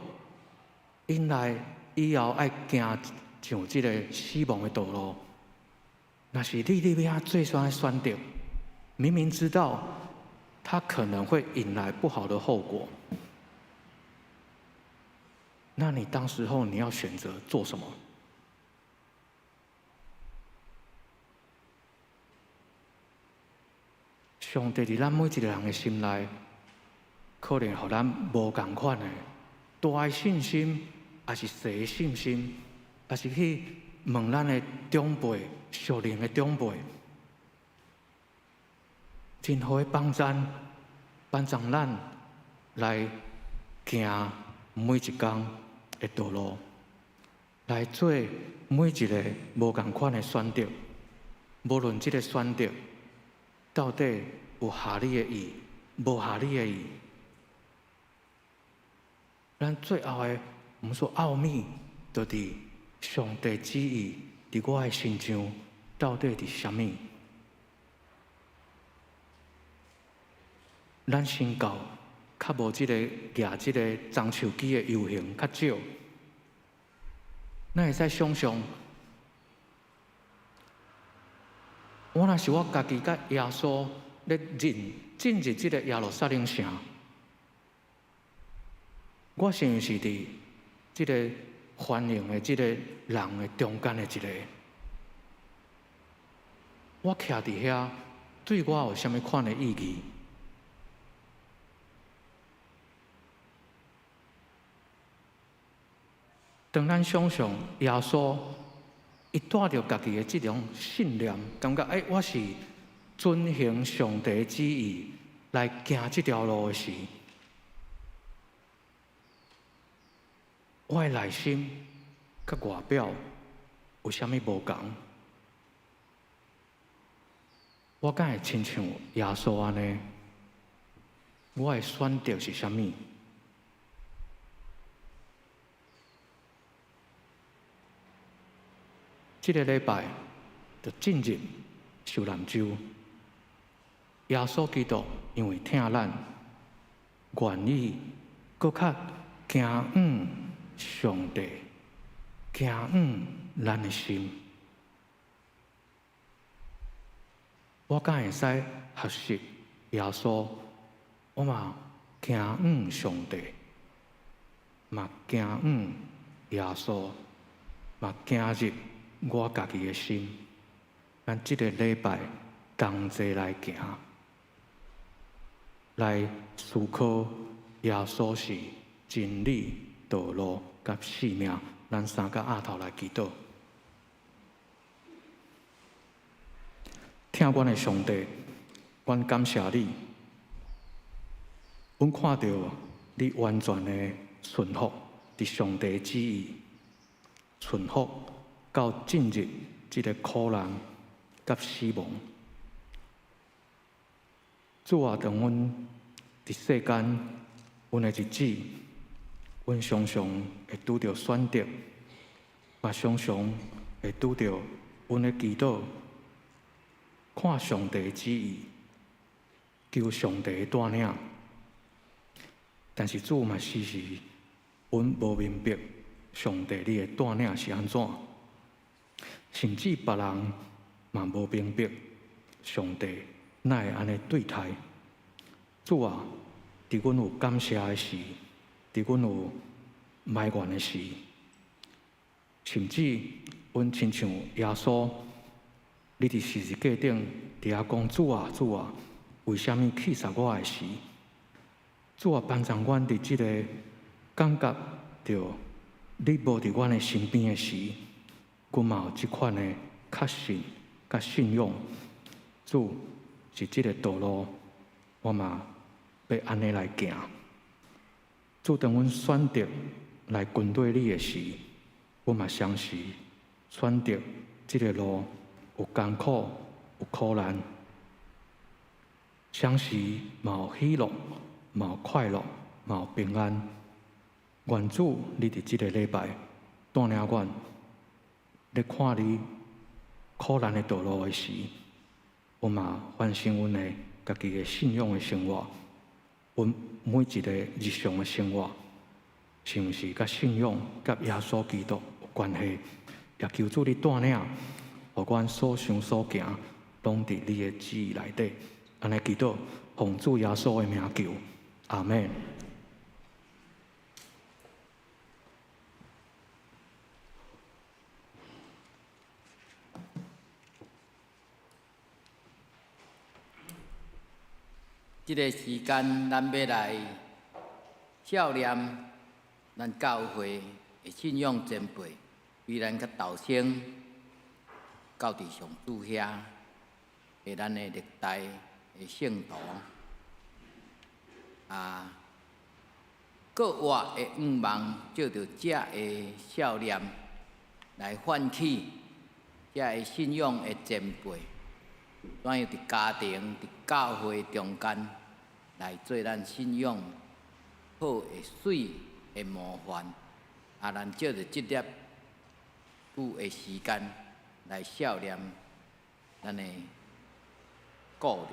引来以后爱行像即个死亡的道路。若是你要做啥选择？明明知道他可能会引来不好的后果，那你当时候你要选择做什么？上帝伫咱每一个人的心内，可能互咱无共款的大的信心，也是小的信心，也是去问咱的长辈、属灵的长辈，真好的帮咱来行每一天的道路，来做每一个无共款的选择。无论这个选择到底有合理的意，无合理的意，咱最后的我们说奥秘，就是上帝旨意伫我的心上到底是啥物？咱身教较无即个举即个樟树枝的游行较少，咱会使想象，我若是我家己甲耶稣咧进入即个耶路撒冷城，我是毋是伫即个欢迎的即个人的中间的一个？我徛伫遐，对我有啥物款的意义？当咱想象耶稣，伊带着家己的即种信念，感觉我是遵行上帝的旨意来行即条路的时，我的内心甲外表有啥物无同？我敢会亲像耶稣安尼？我的选择是啥物？这个礼拜就进入受难周，耶稣基督因为疼咱，愿意搁较惊仰上帝，惊仰咱的心。我敢会使学习耶稣，我嘛惊仰上帝，嘛惊仰耶稣，嘛行入我家己的心，咱即个礼拜同齐来行，来思考耶稣是真理、道路甲生命。咱三个额头来祈祷，听阮的上帝，阮感谢你，阮看到你完全的顺服伫上帝的旨意，顺服。到进入这个苦难甲死亡，主啊，当阮伫世间，阮的日子，阮常常会拄着选择，嘛常常会拄着阮的祈祷，看上帝的旨意，求上帝的带领。但是主嘛，时时阮无明白上帝你的带领是安怎。甚至别人嘛无明白，上帝哪会安尼对待？主啊，伫阮有感谢的时，伫阮有埋怨的时，甚至阮亲像耶稣，你伫十字架顶伫遐讲：主啊，主啊，为虾米弃杀我的时？主啊，帮助阮伫即个感觉着你无伫阮的身边的时。阮嘛有即款的确信甲信仰，主是即个道路，我嘛要安尼来行。主当阮选择来跟对你的时，阮嘛相时选择即个路有艰苦，有苦难，相时嘛有喜乐，嘛有快乐，嘛有平安。愿主你伫即个礼拜带领阮。咧看你苦难的道路的时，我嘛反省阮的家己的信仰的生活，阮每一个日常的生活，是毋是甲信仰、甲耶稣基督有关系？也求主你带领，互阮所想所行，拢伫你的旨意内底。安尼祈祷，奉主耶稣的名求，阿门。这个时间，咱要来孝念咱教会的信仰前辈，比咱较道生到伫上主遐，的咱的历代的圣徒各活的愿望，借着这的孝念来唤起这的信仰的前辈，怎样伫家庭、伫教会中间来做咱信仰好的水的模范。咱借着这粒久的时间来孝念咱的故人。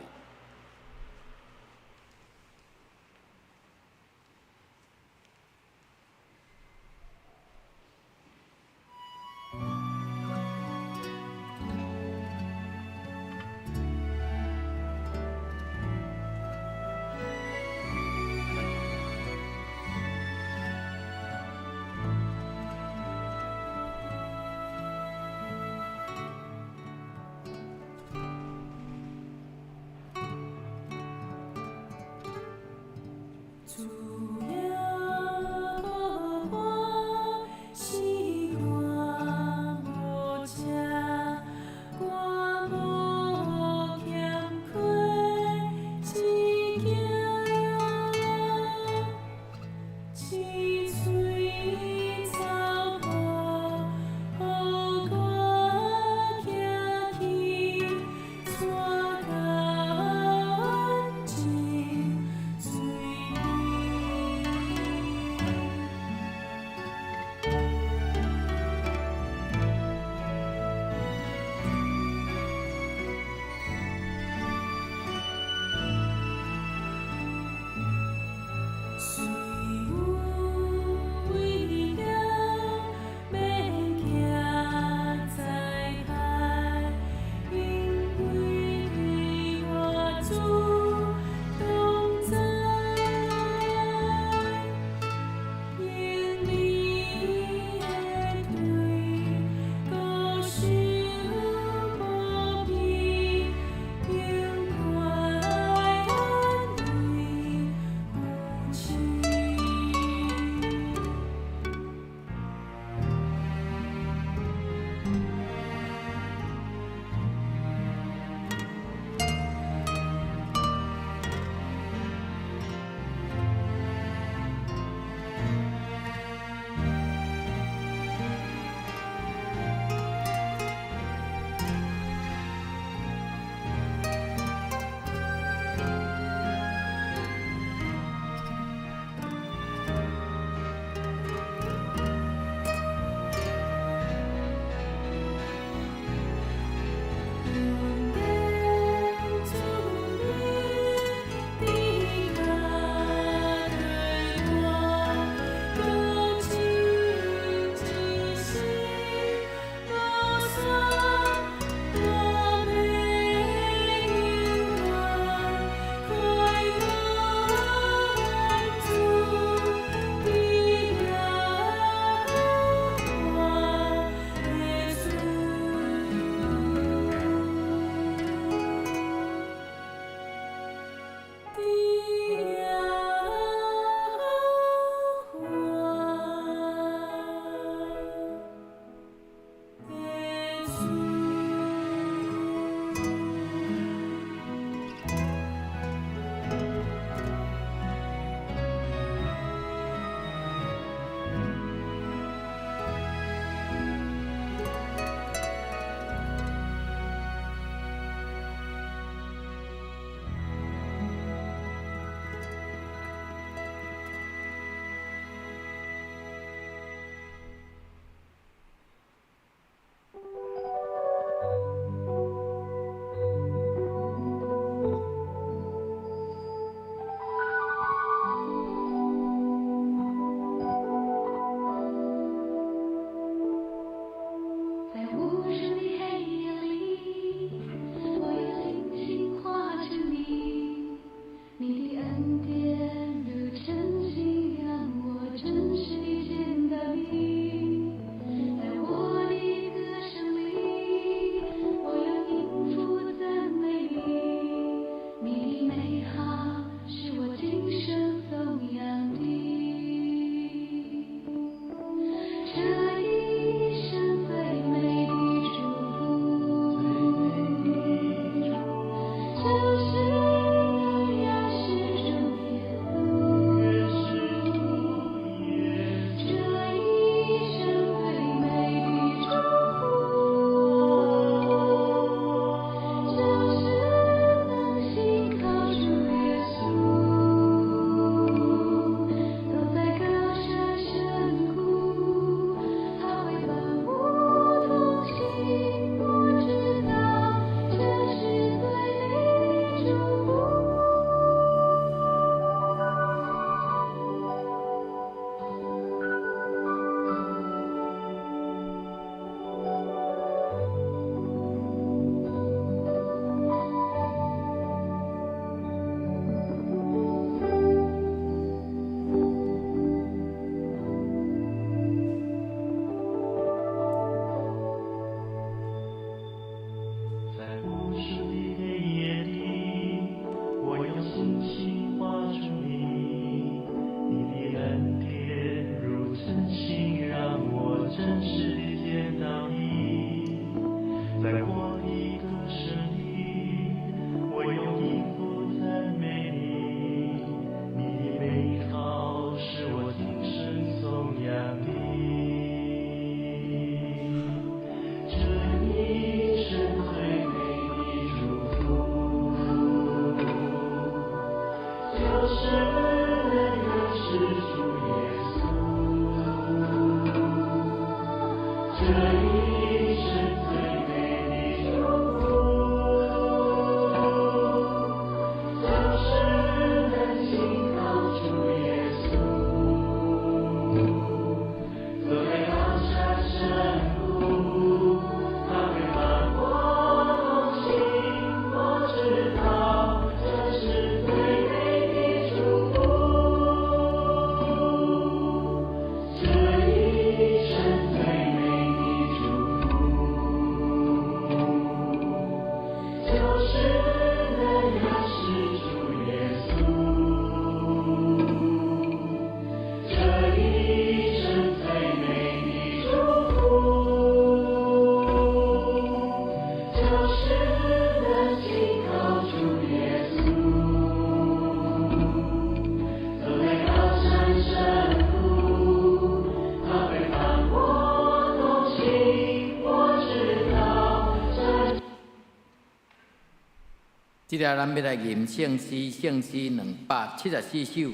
日咱要来吟圣诗274首，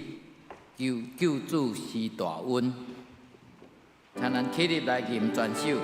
救主是大恩，请咱起立来吟全首。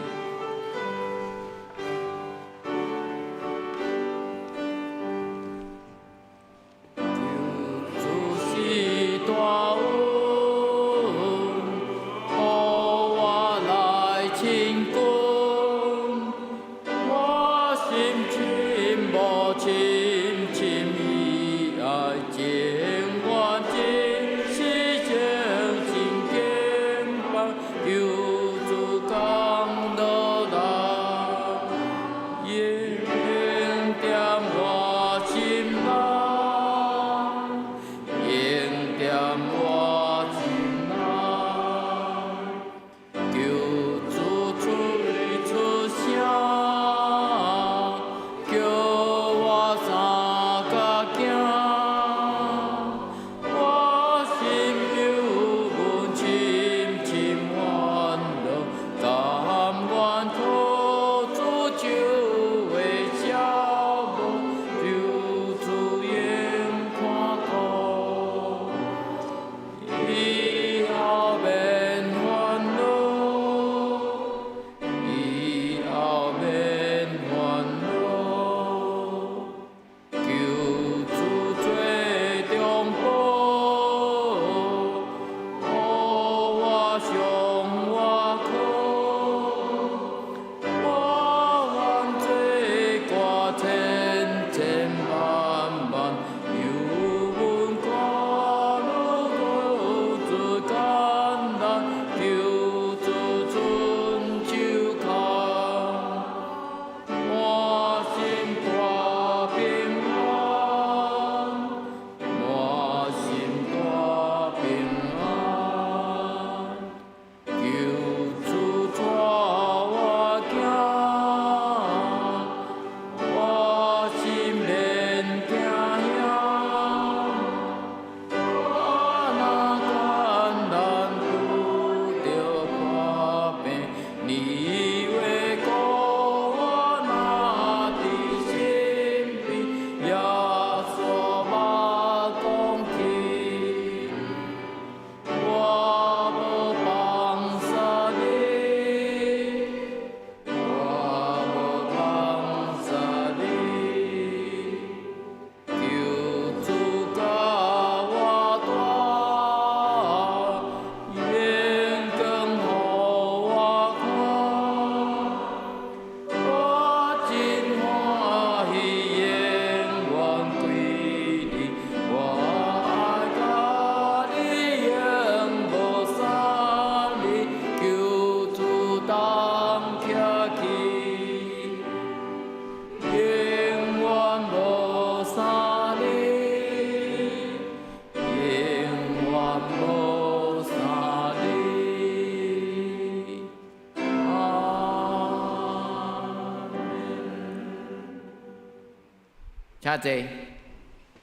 请坐，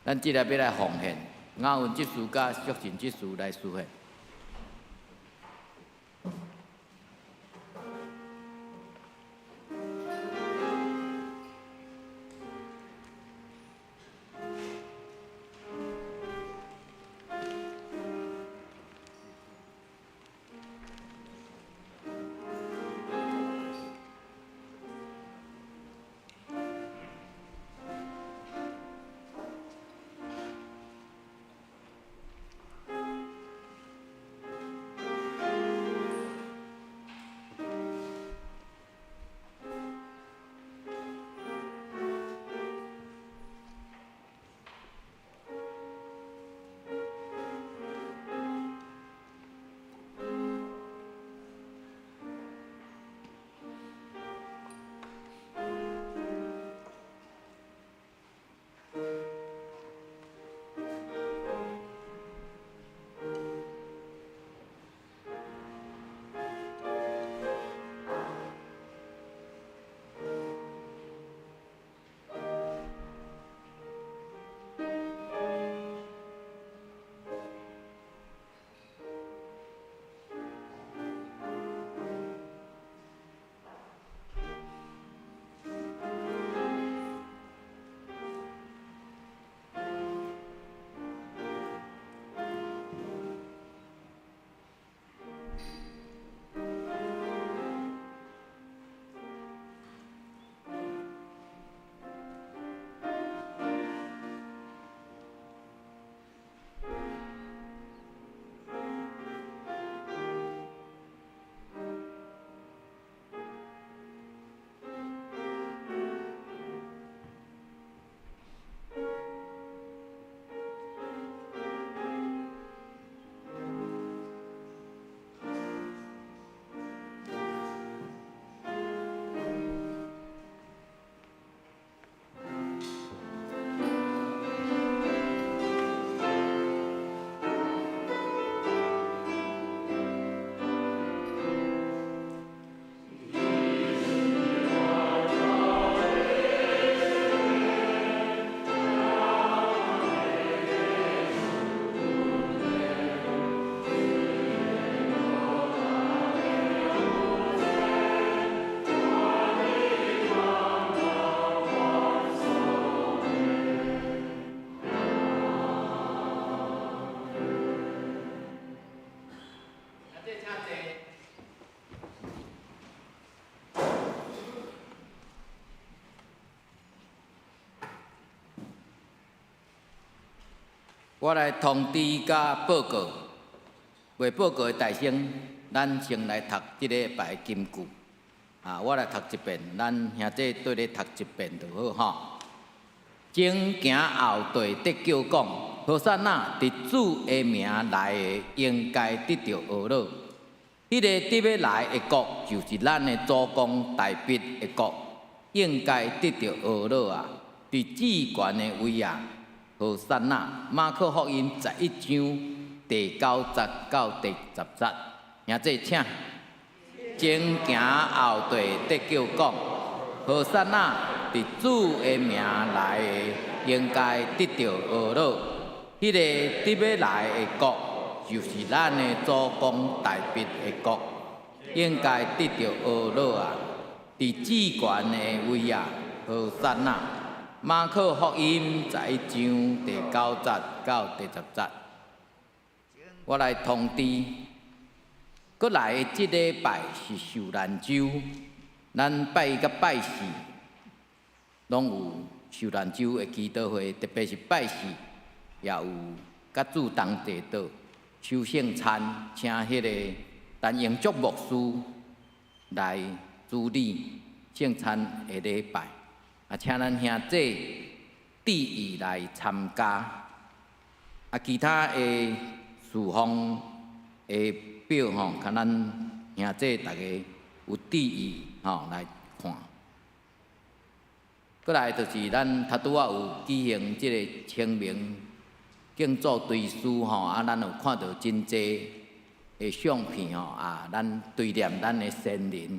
咱即个要来奉献，雅文即事甲肃静即事来书献。我来通知甲报告，未报告的大生，咱先来读即个礼拜的金句。我来读一遍，咱兄弟对咧读一遍就好吼。前行后对得救讲，何塞那伫主的名来的，应该得到呵乐。迄个得要来的国，就是咱的祖公大必的国，应该得到呵乐啊！伫至悬的位啊，何塞那。马可福音11章第9节到第10节，兄弟请。前行后对得救讲，何塞那伫主的名来的，应该得到呵乐。迄个得要来的国，就是咱的祖公大必的国，应该得到呵乐啊！伫至悬的位啊，何塞那。马可福音11章第9节到第10节，我来通知。搁来的即礼拜是受难周，咱拜甲拜四，拢有受难周的祈祷会，特别是拜四，也有甲主同齐祷收圣餐，请迄个陈永竹牧师来主理圣餐的礼拜，请咱兄弟致意来参加，其他的事项的表吼，看咱兄弟大家有注意吼来看。过来就是咱拄拄仔有举行即个清明敬祖追思吼，咱有看到真济的相片吼，咱对念咱的先人，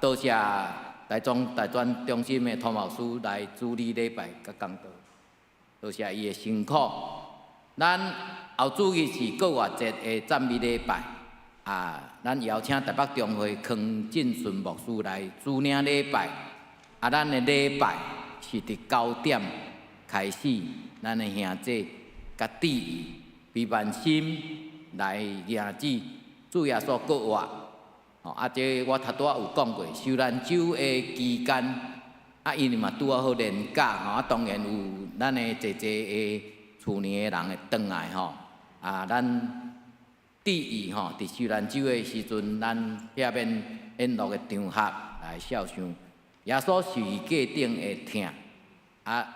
多谢台专中心的汤老师来主理礼拜甲讲道，多谢伊的辛苦。咱后主日是国外节的赞美礼拜，咱邀请台北中会康进顺牧师来主领礼拜，咱的礼拜是伫9点开始，咱的兄弟甲致意，悲万心来迎旨主耶稣国外。这我拄拄仔有讲过，受难周的期间，因为嘛拄仔好年假，当然有咱的侪的厝里的人会转来吼。咱致意吼，伫受难周的时阵，咱遐面演录的场合来孝想耶稣十字架顶的疼。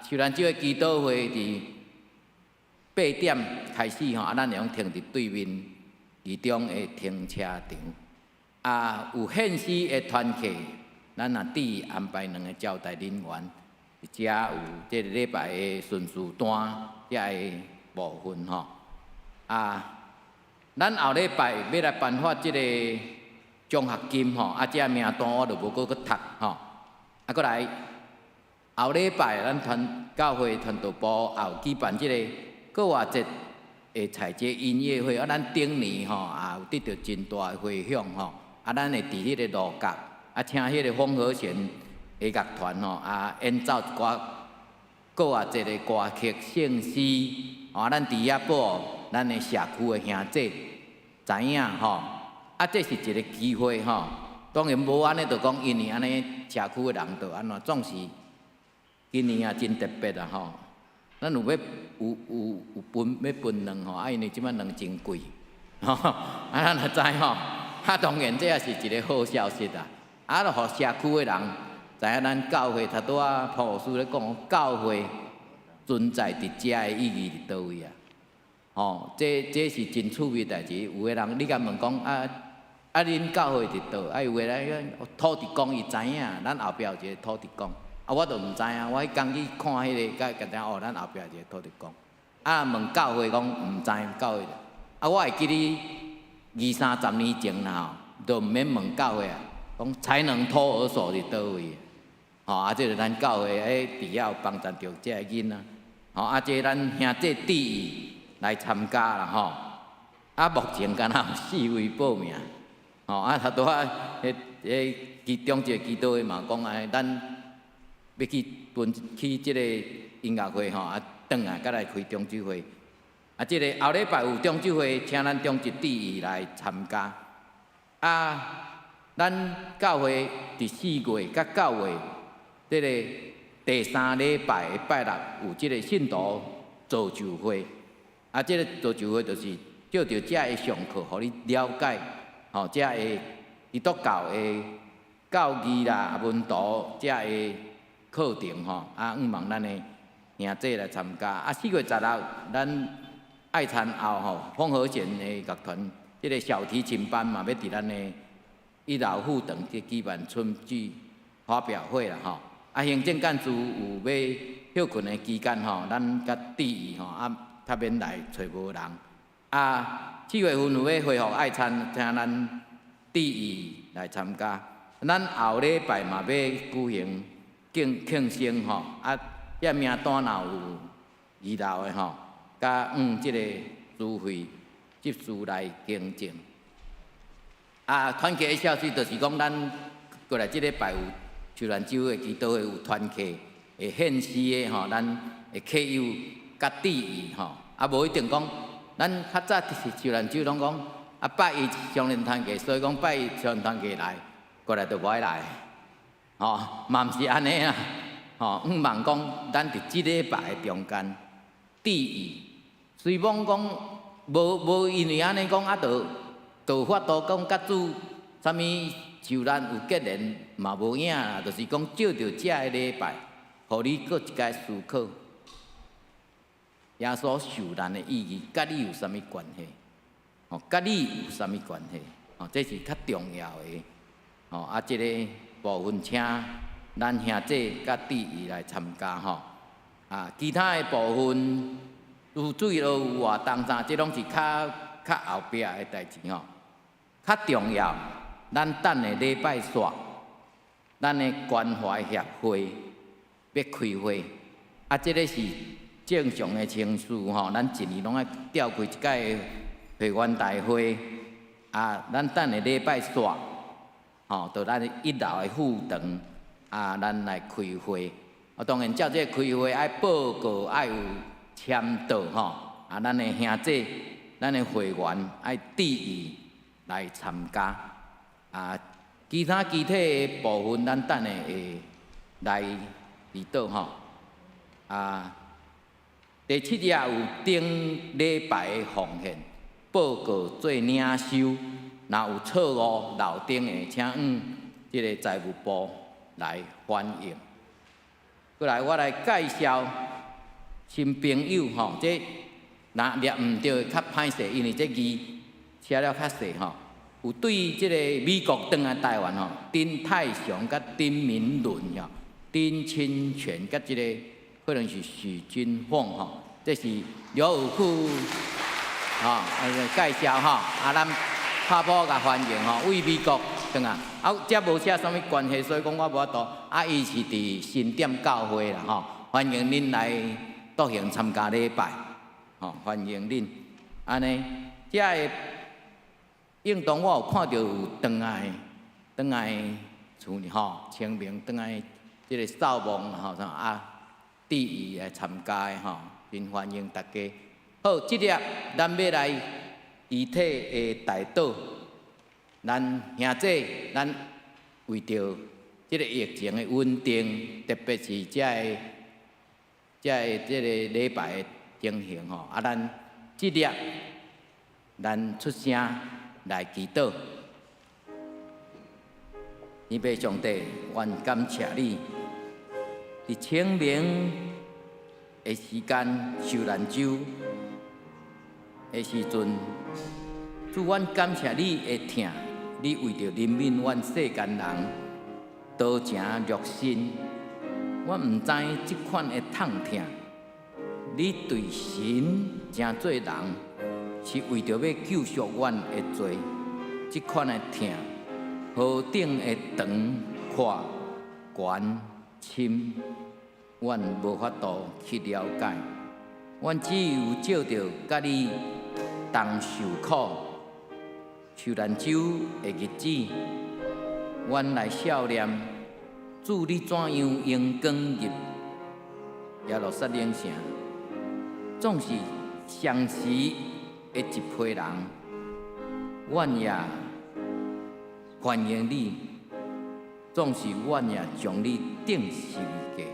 受难周的祈祷会伫8点开始吼，咱会用停伫对面其中的停车场。有献诗的团契，咱也致意安排2个招待人员，遮有即个礼拜的顺序单遮个部分吼。咱后礼拜要来颁发即个奖学金吼，遮名单我就无搁读吼。过来后礼拜咱教会传道部也有举办即个国外节的彩节音乐会，咱顶年吼也有得到真大的回响吼。咱会伫迄个路角，请迄个风和弦的乐团吼，演奏一寡国外节的歌曲圣诗，咱伫遐报咱的社区的兄弟知影吼，这是一个机会吼。当然无安尼，就讲因为安尼社区的人就安怎，总是今年真特别吼。咱有分要分卵吼，因为即摆卵真贵，吼，咱就知吼。当然，这也是一个好消息啦！就互社区的人知影咱教会，拄拄仔朴老师咧讲，教会存在伫遮的意义伫倒位啊？这是真趣味代志。有个人你甲问讲恁教会伫倒？有个人土地公伊知影，咱后壁有一个土地公。我就毋知影，我迄工去看迄个，甲知影咱后壁有一个土地公。问教会讲毋知教会。我会记你。20-30年前啦吼，都毋免问教会讲才能托儿所伫倒位，这是咱教会伫遐有帮助着这个囡仔，这咱兄弟致意来参加啦吼。目前敢若有4位报名，拄拄仔其中一个祈祷会嘛讲咱要去即个音乐会吼，转来再来开中酒会。即个后礼拜有中酒会，请咱中一致意来参加。咱教会伫4月甲9月，即个第3礼拜的拜六有即个信徒造就会。啊，即个造就会就是借着遮个上课，互你了解，吼，遮个基督教的教义啦、文图遮个课程吼，啊，望咱的兄弟来参加。啊，4月16，咱爱餐后吼，phong和弦的乐团，即个小提琴班嘛，要伫咱的1楼副堂去举办春季发表会啦吼。啊，行政干事有要休困的期间吼，咱甲注意吼，啊，较免来找无人。啊，4月份有要恢复爱餐，请咱注意来参加。咱后礼拜嘛要举行庆生吼，啊，遮名单若有2楼的吼，甲即个资费急需来更正。啊，团契的消息就是讲，咱过来即礼拜有树兰州的基督会有团契会献诗的吼，咱会客友甲注意吼，啊无一定讲，咱较早树兰州拢讲啊拜一双人团契，所以讲拜一双人团契来，过来就无爱来，吼，嘛毋是安尼啦，吼，望讲咱伫即礼拜的中间注意，虽讲无因为安尼讲啊，就法度讲甲主啥物受难有结连嘛无影啦，就是讲借着遮个礼拜，互你搁一摆思考，耶稣受难的意义，甲你有啥物关系？吼，甲你有啥物关系？吼，这是较重要的。吼，啊，即个部分请咱兄弟甲弟弟来参加吼。啊，其他的部分有水路有活动啥，即拢是较后壁的代志吼。较重要，咱等下礼拜煞，咱的关怀协会要开会，啊，即个是正常的程序吼，咱一年拢爱召开一届会员大会，啊，咱等下礼拜煞，吼，到咱1楼的副堂，啊，咱来开会。啊，当然，照这开会爱报告，爱有签到吼，啊，咱的兄弟，咱的会员爱注意来参加，啊，其他具体的部分，咱等下会来指导吼，啊。第7页有顶礼拜的奉献报告做领收，若有错误漏顶的，请即个财务部来反映。过来，我来介绍新朋友吼，这若念毋对较歹势，因为这字写了较细吼。有对即个美国转来台湾吼，丁泰祥甲丁明伦吼，丁清泉甲即个。可能是许君凤吼，这是刘有富吼，介绍吼，啊，咱拍波甲欢迎吼，为美国转啊，啊，这无写啥物关系，所以讲我无法度，啊，伊是伫新店教会啦吼，欢迎恁来独行参加礼拜，吼，欢迎恁，安尼，这个应当我有看到有转来厝里吼，清明转来即个扫墓吼啥啊。注意来参加的吼，真欢迎大家。好，即粒咱要来遗体的大岛，咱兄弟，咱为着即个疫情的稳定，特别是即个礼拜的进行吼，啊，咱即粒咱出声来祈祷。天父上帝，愿感谢你。伫清明的时间，受难周的时阵，主，阮感谢你的疼，你为着怜悯阮世间人，多情热心。阮毋知即款的痛疼，你对神诚做人，是为着要救赎阮的罪。即款的疼，河顶的长阔悬深。阮无法度去了解，阮只有照着甲你同受苦、受难周的日子，阮来孝念。主，你怎样用光入耶路撒冷城？总是相时的一批人，阮也欢迎你；总是阮也将你定十字架。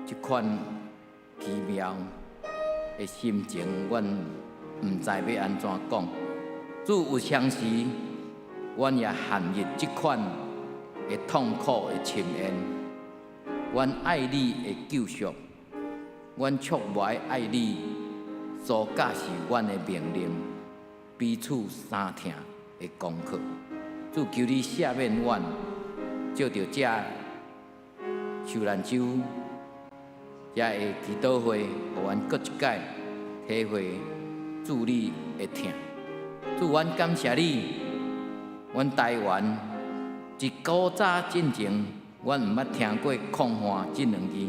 即款奇妙的心情，阮毋知要安怎讲。主有当时，阮也陷入即款的痛苦的深渊。阮爱你的救赎，阮触怀爱你所教示阮的命令，彼此相听的功课。主求你赦免阮，借着这受难周，这个祈祷会，互阮搁一届体会主你的疼。主，阮感谢你，阮台湾自古早进前，阮毋捌听过抗旱这两字，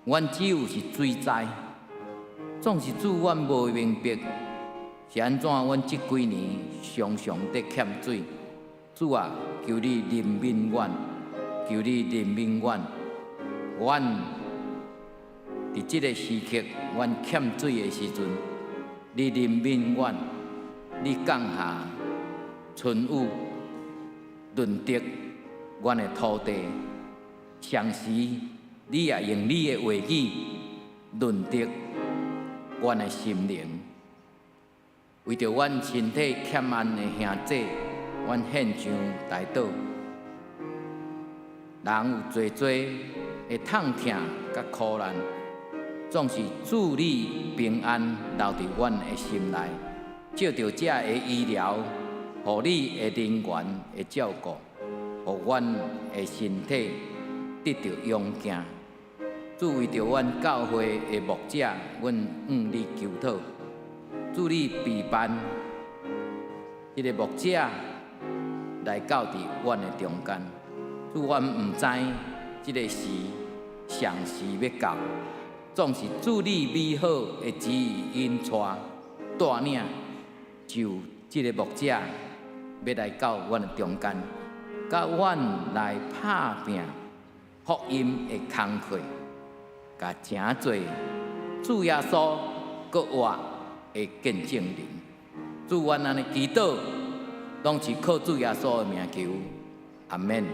阮只有是水灾。总是主，阮无明白是安怎，阮这几年常常在欠水。主啊，求你怜悯阮，求你怜悯阮。阮伫即个时刻，阮欠水的时阵，你怜悯阮，你降下春雨，润泽阮的土地。同时，你也用你的话语润泽阮的心灵。为着阮身体欠安的兄弟，阮献上代祷。人有侪侪的痛痛甲苦难，总是主你平安留伫阮的心内。借着这个医疗，互你的人员的照顾，互阮的身体得到勇健。主为着阮教会的牧者，阮向你求讨。主你陪伴这个牧者来到伫阮的中间。主，阮毋知这个时上时要到，总是主你美好的旨意引带带领，就这个牧者要来到阮的中间，甲阮来拍拼福音的工课，甲诚侪主耶稣搁活的见证人。主，阮安尼祈祷，拢是靠主耶稣的名求，阿免。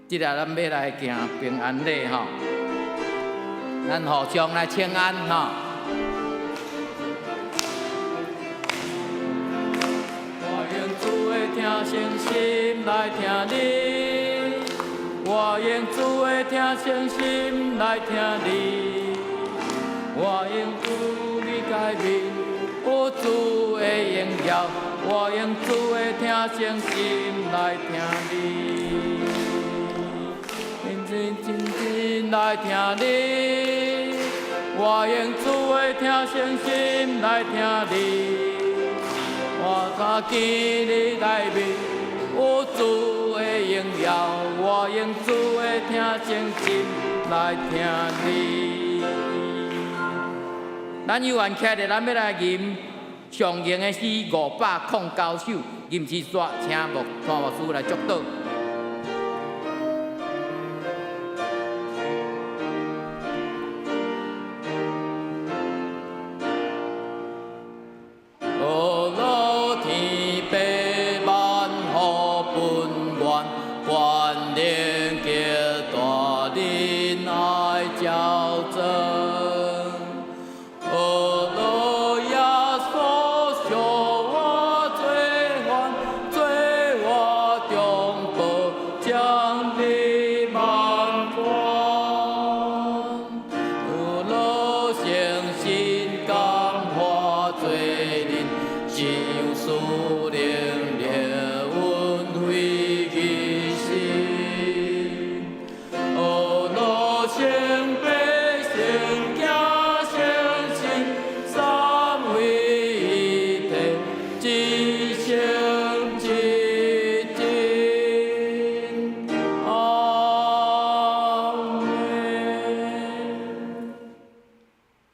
即日咱要来行平安礼吼，咱互相来请安吼。我用主的听诚心来听你，我用主的听诚心来听你，我用主的改变，有主的荣耀，我用主的听诚心来听你。真真来听你，我用主的听诚心来听你，我敢见你内面有主的荣耀，我用主的听诚心来听你。咱有缘起来，咱要来吟上行的诗509首，吟诗说，请参牧师来祝祷。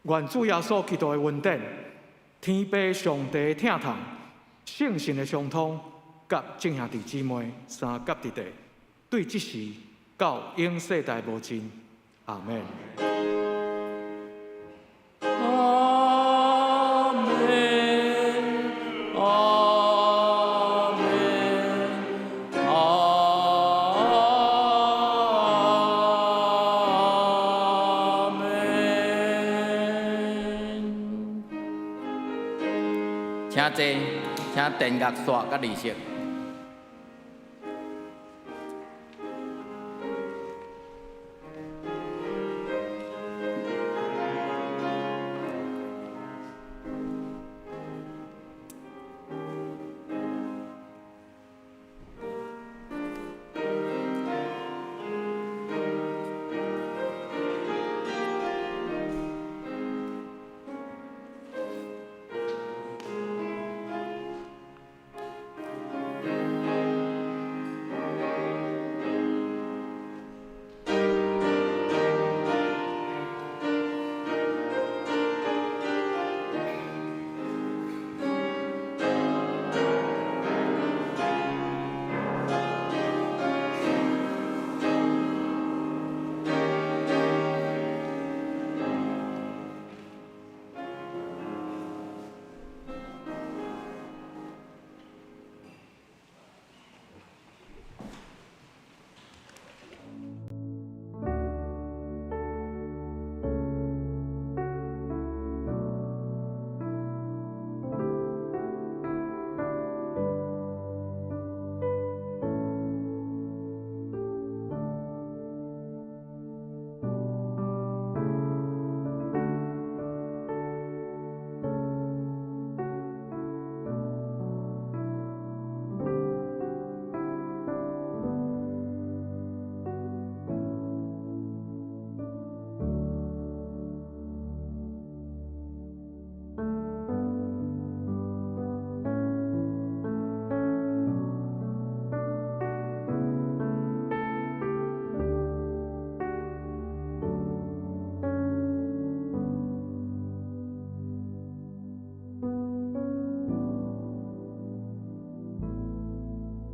愿主耶稣基督的恩典、天父上帝的疼痛、圣神的相通，甲众兄弟姊妹三甲伫地，对即时到永世代无尽。阿门。请坐，请电乐刷甲利息。